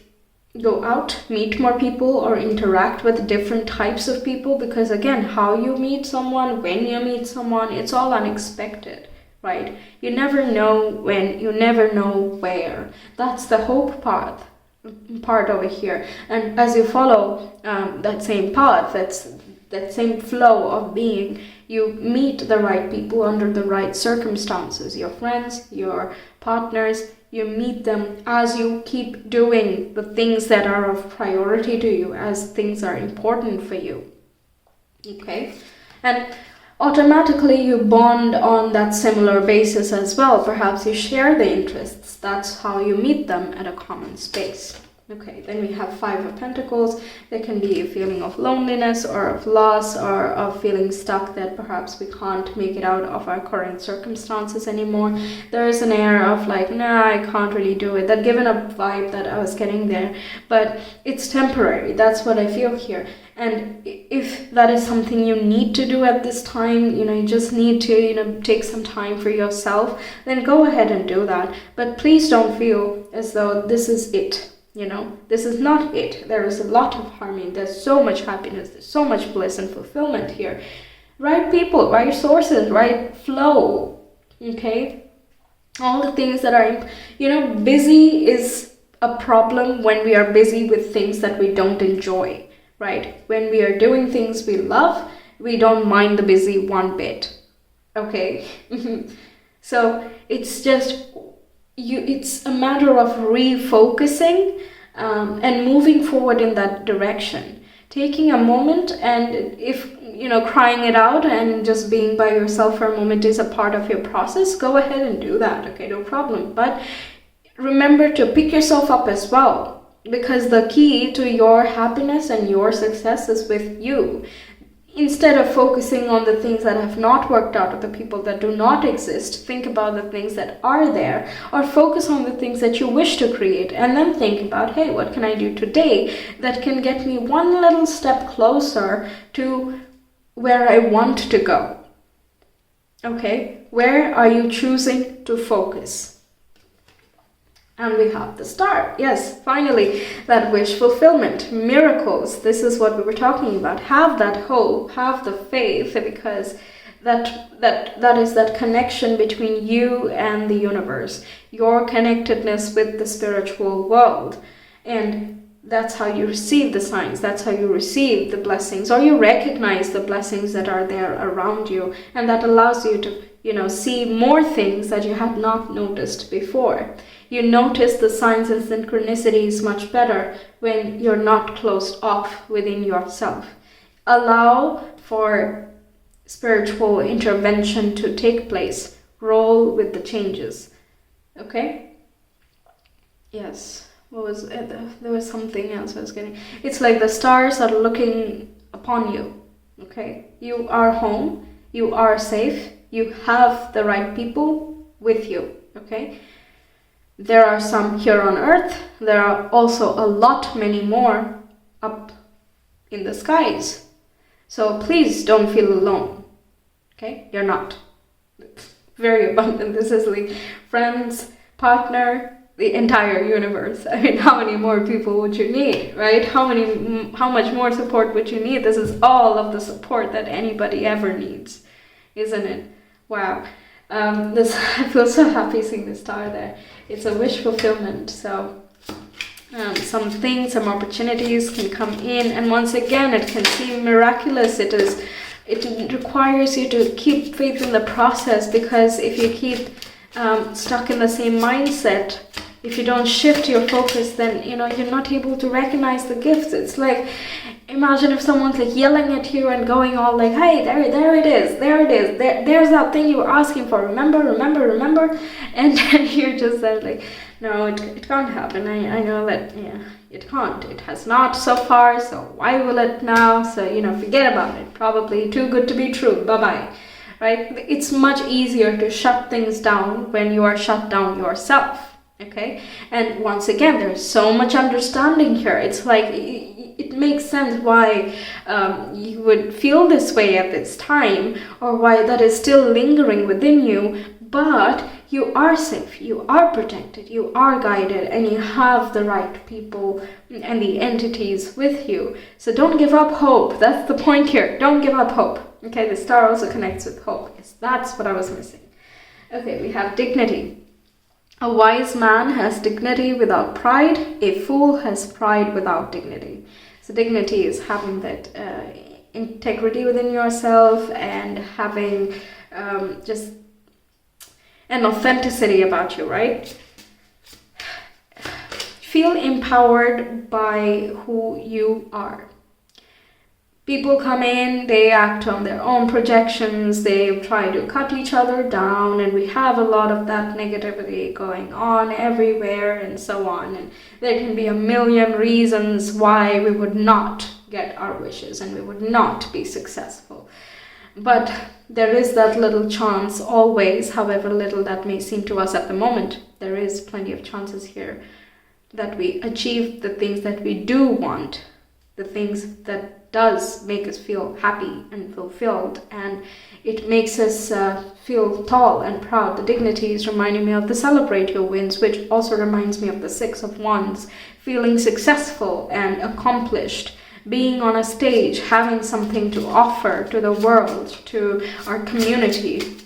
go out, meet more people, or interact with different types of people, because again, how you meet someone, when you meet someone, it's all unexpected. Right? You never know when, you never know where. That's the hope part over here. And as you follow that same path, that same flow of being, you meet the right people under the right circumstances. Your friends, your partners, you meet them as you keep doing the things that are of priority to you, as things are important for you. Okay? And automatically you bond on that similar basis as well. Perhaps you share the interests. That's how you meet them at a common space. Okay, then we have Five of Pentacles. There can be a feeling of loneliness or of loss or of feeling stuck, that perhaps we can't make it out of our current circumstances anymore. There is an air of like, nah, I can't really do it. That given up vibe that I was getting there. But it's temporary. That's what I feel here. And if that is something you need to do at this time, you just need to, take some time for yourself, then go ahead and do that. But please don't feel as though this is it. This is not it. There is a lot of harmony. There's so much happiness. There's so much bliss and fulfillment here. Right people, right sources, right flow. Okay? All the things that are, busy is a problem when we are busy with things that we don't enjoy, right? When we are doing things we love, we don't mind the busy one bit. Okay? So it's just... it's a matter of refocusing and moving forward in that direction. Taking a moment, and if, crying it out and just being by yourself for a moment is a part of your process, go ahead and do that, okay, no problem. But remember to pick yourself up as well, because the key to your happiness and your success is with you. Instead of focusing on the things that have not worked out or the people that do not exist, think about the things that are there, or focus on the things that you wish to create, and then think about, hey, what can I do today that can get me one little step closer to where I want to go? Okay, where are you choosing to focus? And we have the Star. Yes, finally, that wish fulfillment, miracles. This is what we were talking about. Have that hope, have the faith, because that is that connection between you and the universe, your connectedness with the spiritual world. And that's how you receive the signs. That's how you receive the blessings, or you recognize the blessings that are there around you. And that allows you to, see more things that you had not noticed before. You notice the signs and synchronicities much better when you're not closed off within yourself. Allow for spiritual intervention to take place. Roll with the changes. Okay? Yes. What was it? There was something else I was getting. It's like the stars are looking upon you. Okay? You are home. You are safe. You have the right people with you. Okay? There are some here on earth. There are also a lot many more up in the skies. So please don't feel alone. Okay? You're not. It's very abundant. This is like friends, partner, the entire universe. I mean, how many more people would you need, right? How much more support would you need? This is all of the support that anybody ever needs, isn't it? Wow. I feel so happy seeing the star there. It's a wish fulfillment. So some things, some opportunities can come in, and once again, it can seem miraculous. It requires you to keep faith in the process, because if you keep stuck in the same mindset, if you don't shift your focus, then you're not able to recognize the gifts. It's like, imagine if someone's like yelling at you and going all like, hey, there it is, there's that thing you were asking for, remember, and then you're just there like, no, it can't happen. I know that, it can't. It has not so far, so why will it now? So, forget about it. Probably too good to be true. Bye-bye. Right? It's much easier to shut things down when you are shut down yourself. Okay? And once again, there's so much understanding here. It's like, it makes sense why you would feel this way at this time, or why that is still lingering within you. But you are safe, you are protected, you are guided, and you have the right people and the entities with you. So don't give up hope. That's the point here. Don't give up hope. Okay, the star also connects with hope. Yes, that's what I was missing. Okay, we have dignity. A wise man has dignity without pride. A fool has pride without dignity. So dignity is having that integrity within yourself and having just an authenticity about you, right? Feel empowered by who you are. People come in, they act on their own projections, they try to cut each other down, and we have a lot of that negativity going on everywhere and so on. And there can be a million reasons why we would not get our wishes and we would not be successful. But there is that little chance always, however little that may seem to us at the moment, there is plenty of chances here that we achieve the things that we do want, the things that does make us feel happy and fulfilled, and it makes us feel tall and proud. The dignity is reminding me of the celebrate your wins, which also reminds me of the Six of Wands, feeling successful and accomplished, being on a stage, having something to offer to the world, to our community,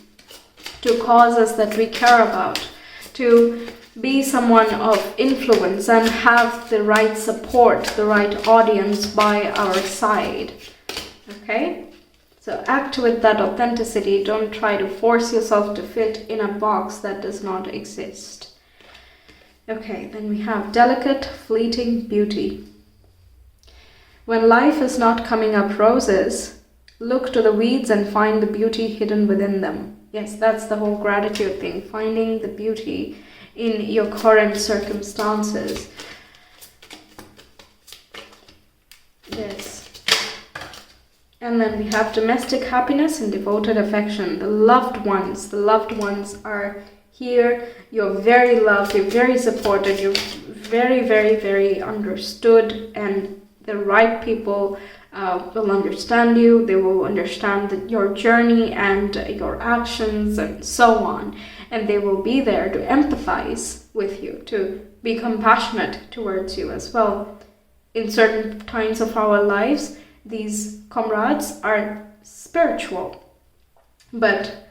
to causes that we care about, to be someone of influence and have the right support, the right audience by our side. Okay? So act with that authenticity. Don't try to force yourself to fit in a box that does not exist. Okay, then we have delicate, fleeting beauty. When life is not coming up roses, look to the weeds and find the beauty hidden within them. Yes, that's the whole gratitude thing, finding the beauty in your current circumstances. Yes. And then we have domestic happiness and devoted affection. The loved ones are here. You're very loved, you're very supported, you're very, very, very understood, and the right people will understand you. They will understand your journey and your actions and so on. And they will be there to empathize with you, to be compassionate towards you as well. In certain times of our lives, these comrades are spiritual. But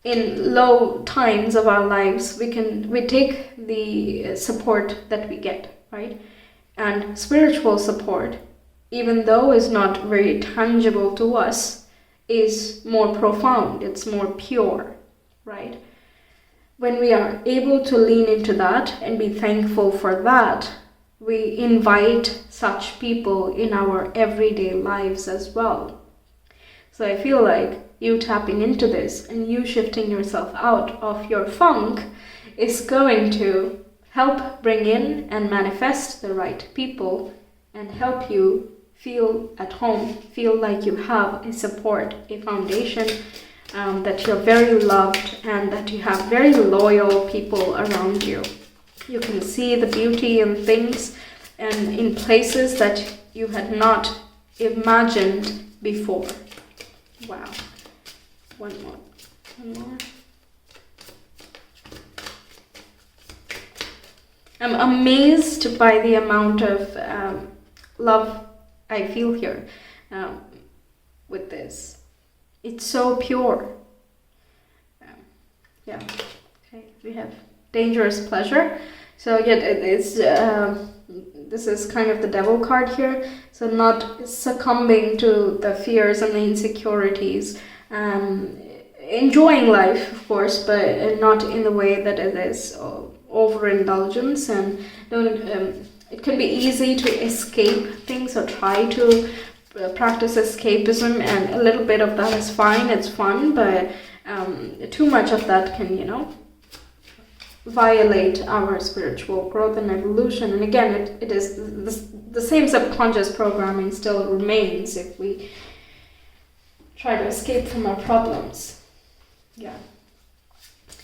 in low times of our lives, we take the support that we get, right? And spiritual support, even though is not very tangible to us, is more profound, it's more pure, right? When we are able to lean into that and be thankful for that, we invite such people in our everyday lives as well. So I feel like you tapping into this and you shifting yourself out of your funk is going to help bring in and manifest the right people and help you feel at home, feel like you have a support, a foundation, that you're very loved and that you have very loyal people around you. You can see the beauty in things and in places that you had not imagined before. Wow. One more. I'm amazed by the amount of love I feel here with this. It's so pure. Yeah. Okay. We have dangerous pleasure. So yeah, it's this is kind of the devil card here. So not succumbing to the fears and the insecurities. Enjoying life, of course, but not in the way that it is overindulgence, and it can be easy to escape things or try to practice escapism, and a little bit of that is fine, it's fun, but too much of that can, violate our spiritual growth and evolution. And again, it is the same subconscious programming still remains if we try to escape from our problems. Yeah.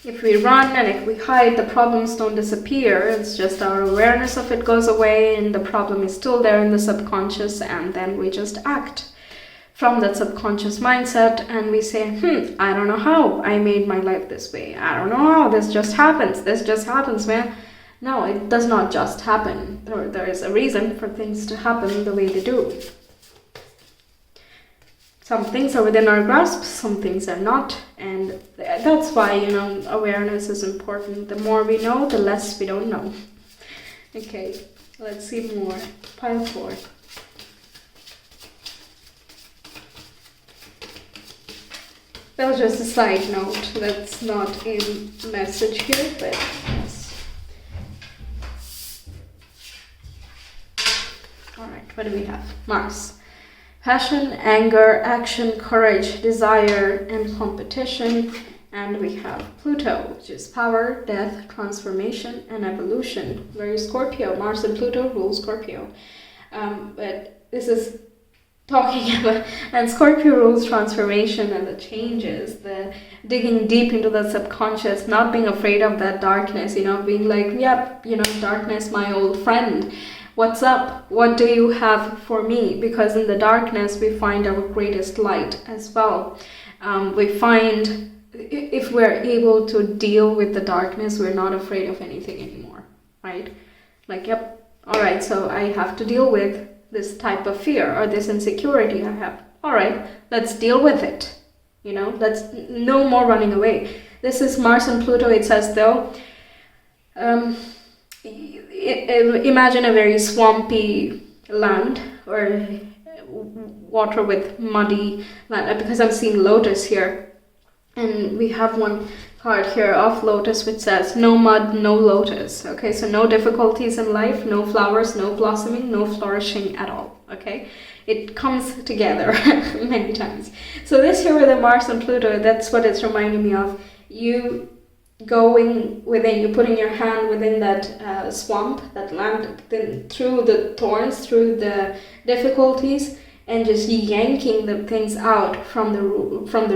If we run and if we hide, the problems don't disappear. It's just our awareness of it goes away and the problem is still there in the subconscious, and then we just act from that subconscious mindset and we say, I don't know how I made my life this way. I don't know how this just happens. This just happens, man. No, it does not just happen. There is a reason for things to happen the way they do. Some things are within our grasp, some things are not, and that's why, awareness is important. The more we know, the less we don't know. Okay, let's see more. Pile 4. That was just a side note. That's not a message here, but yes. Alright, what do we have? Mars. passion, anger, action, courage, desire, and competition. And we have Pluto, which is power, death, transformation, and evolution. Very Scorpio. Mars and Pluto rule Scorpio. But this is talking about, and Scorpio rules transformation and the changes, the digging deep into the subconscious, not being afraid of that darkness, being like, yep, darkness, my old friend. What's up? What do you have for me? Because in the darkness, we find our greatest light as well. We find, if we're able to deal with the darkness, we're not afraid of anything anymore, right? Like, yep, all right, so I have to deal with this type of fear or this insecurity I have. All right, let's deal with it. Let's no more running away. This is Mars and Pluto. It's as though, imagine a very swampy land or water with muddy land, because I'm seeing lotus here. And we have one card here of lotus which says no mud, no lotus. Okay, so no difficulties in life, no flowers, no blossoming, no flourishing at all. Okay, it comes together many times. So this here with the Mars and Pluto, that's what it's reminding me of. You going within, you putting your hand within that swamp, that land, then through the thorns, through the difficulties, and just yanking the things out from the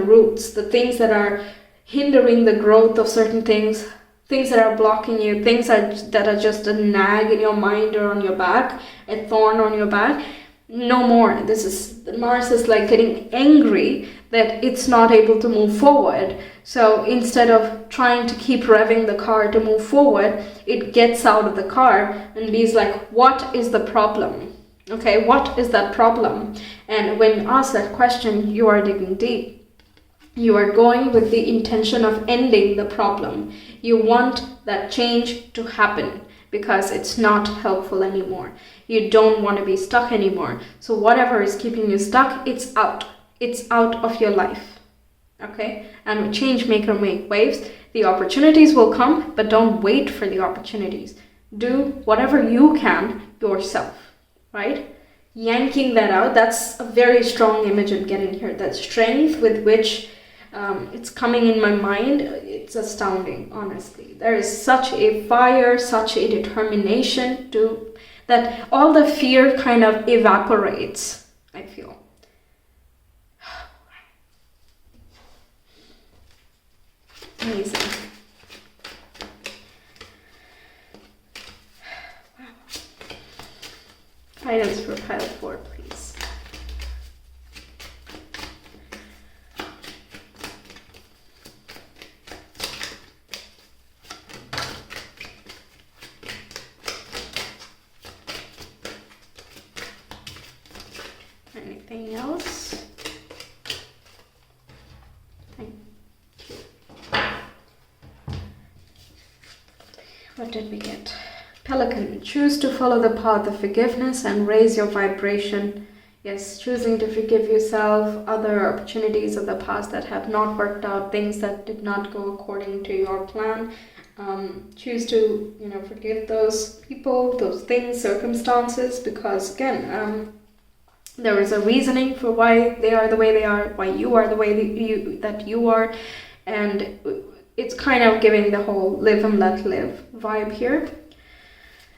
roots, the things that are hindering the growth of certain things that are blocking you, things that are just a nag in your mind or on your back, a thorn on your back. No more. Mars is like getting angry that it's not able to move forward. So instead of trying to keep revving the car to move forward, it gets out of the car and be like, what is the problem? Okay, what is that problem? And when you ask that question, you are digging deep. You are going with the intention of ending the problem. You want that change to happen because it's not helpful anymore. You don't want to be stuck anymore. So whatever is keeping you stuck, it's out. It's out of your life. Okay? And with change maker make waves, the opportunities will come, but don't wait for the opportunities. Do whatever you can yourself. Right? Yanking that out, that's a very strong image I'm getting here. That strength with which it's coming in my mind, it's astounding, honestly. There is such a fire, such a determination that all the fear kind of evaporates, I feel. Amazing. Guidance for pile 4, please. Anything else? Thank you. What did we get? Pelican, choose to follow the path of forgiveness and raise your vibration. Yes, choosing to forgive yourself, other opportunities of the past that have not worked out, things that did not go according to your plan. Choose to, forgive those people, those things, circumstances, because again, there is a reasoning for why they are the way they are, why you are the way that you are, and it's kind of giving the whole live and let live vibe here.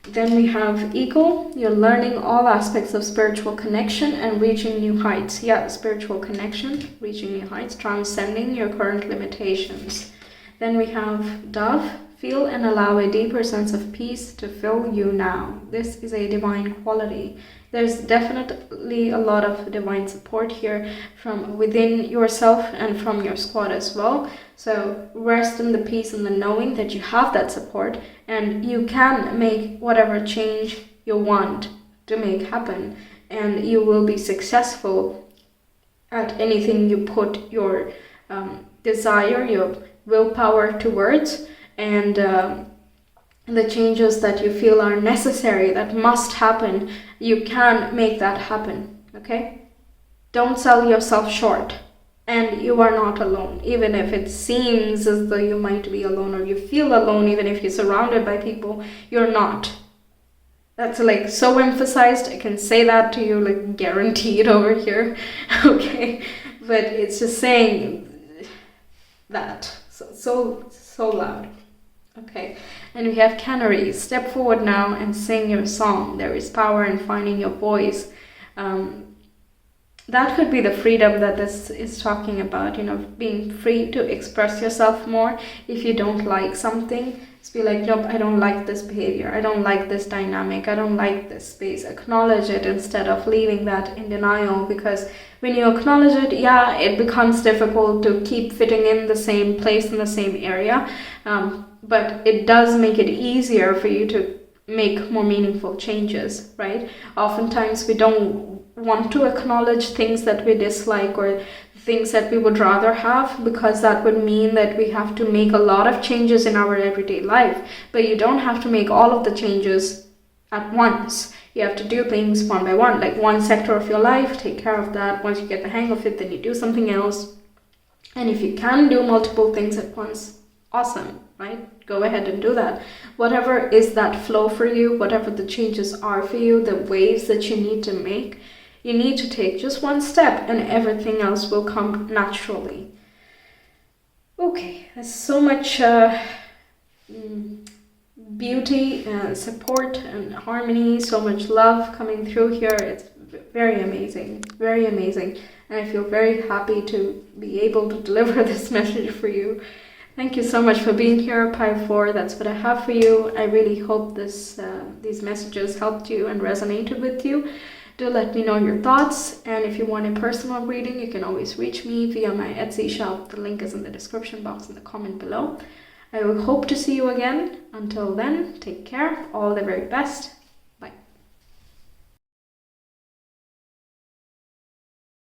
Then we have Eagle. You're learning all aspects of spiritual connection and reaching new heights. Yeah, spiritual connection, reaching new heights, transcending your current limitations. Then we have Dove. Feel and allow a deeper sense of peace to fill you now. This is a divine quality. There's definitely a lot of divine support here from within yourself and from your squad as well. So rest in the peace and the knowing that you have that support and you can make whatever change you want to make happen, and you will be successful at anything you put your desire, your willpower towards, and the changes that you feel are necessary, that must happen, you can make that happen, okay? Don't sell yourself short. And you are not alone, even if it seems as though you might be alone or you feel alone, even if you're surrounded by people, you're not. That's like so emphasized. I can say that to you, like guaranteed over here. Okay, but it's just saying that so loud. Okay, and we have canaries. Step forward now and sing your song. There is power in finding your voice. That could be the freedom that this is talking about, being free to express yourself more. If you don't like something, just be like, nope, I don't like this behavior. I don't like this dynamic. I don't like this space. Acknowledge it instead of leaving that in denial, because when you acknowledge it, yeah, it becomes difficult to keep fitting in the same place in the same area. But it does make it easier for you to make more meaningful changes, right? Oftentimes we don't want to acknowledge things that we dislike or things that we would rather have, because that would mean that we have to make a lot of changes in our everyday life. But you don't have to make all of the changes at once. You have to do things one by one, like one sector of your life, take care of that. Once you get the hang of it, then you do something else. And if you can do multiple things at once, awesome, right? Go ahead and do that. Whatever is that flow for you, whatever the changes are for you, the waves that you need to make, you need to take just one step and everything else will come naturally. Okay, there's so much beauty and support and harmony, so much love coming through here. It's very amazing, very amazing. And I feel very happy to be able to deliver this message for you. Thank you so much for being here, Pi 4. That's what I have for you. I really hope these messages helped you and resonated with you. Do let me know your thoughts, and if you want a personal reading, you can always reach me via my Etsy shop. The link is in the description box in the comment below. I will hope to see you again. Until then, take care. All the very best.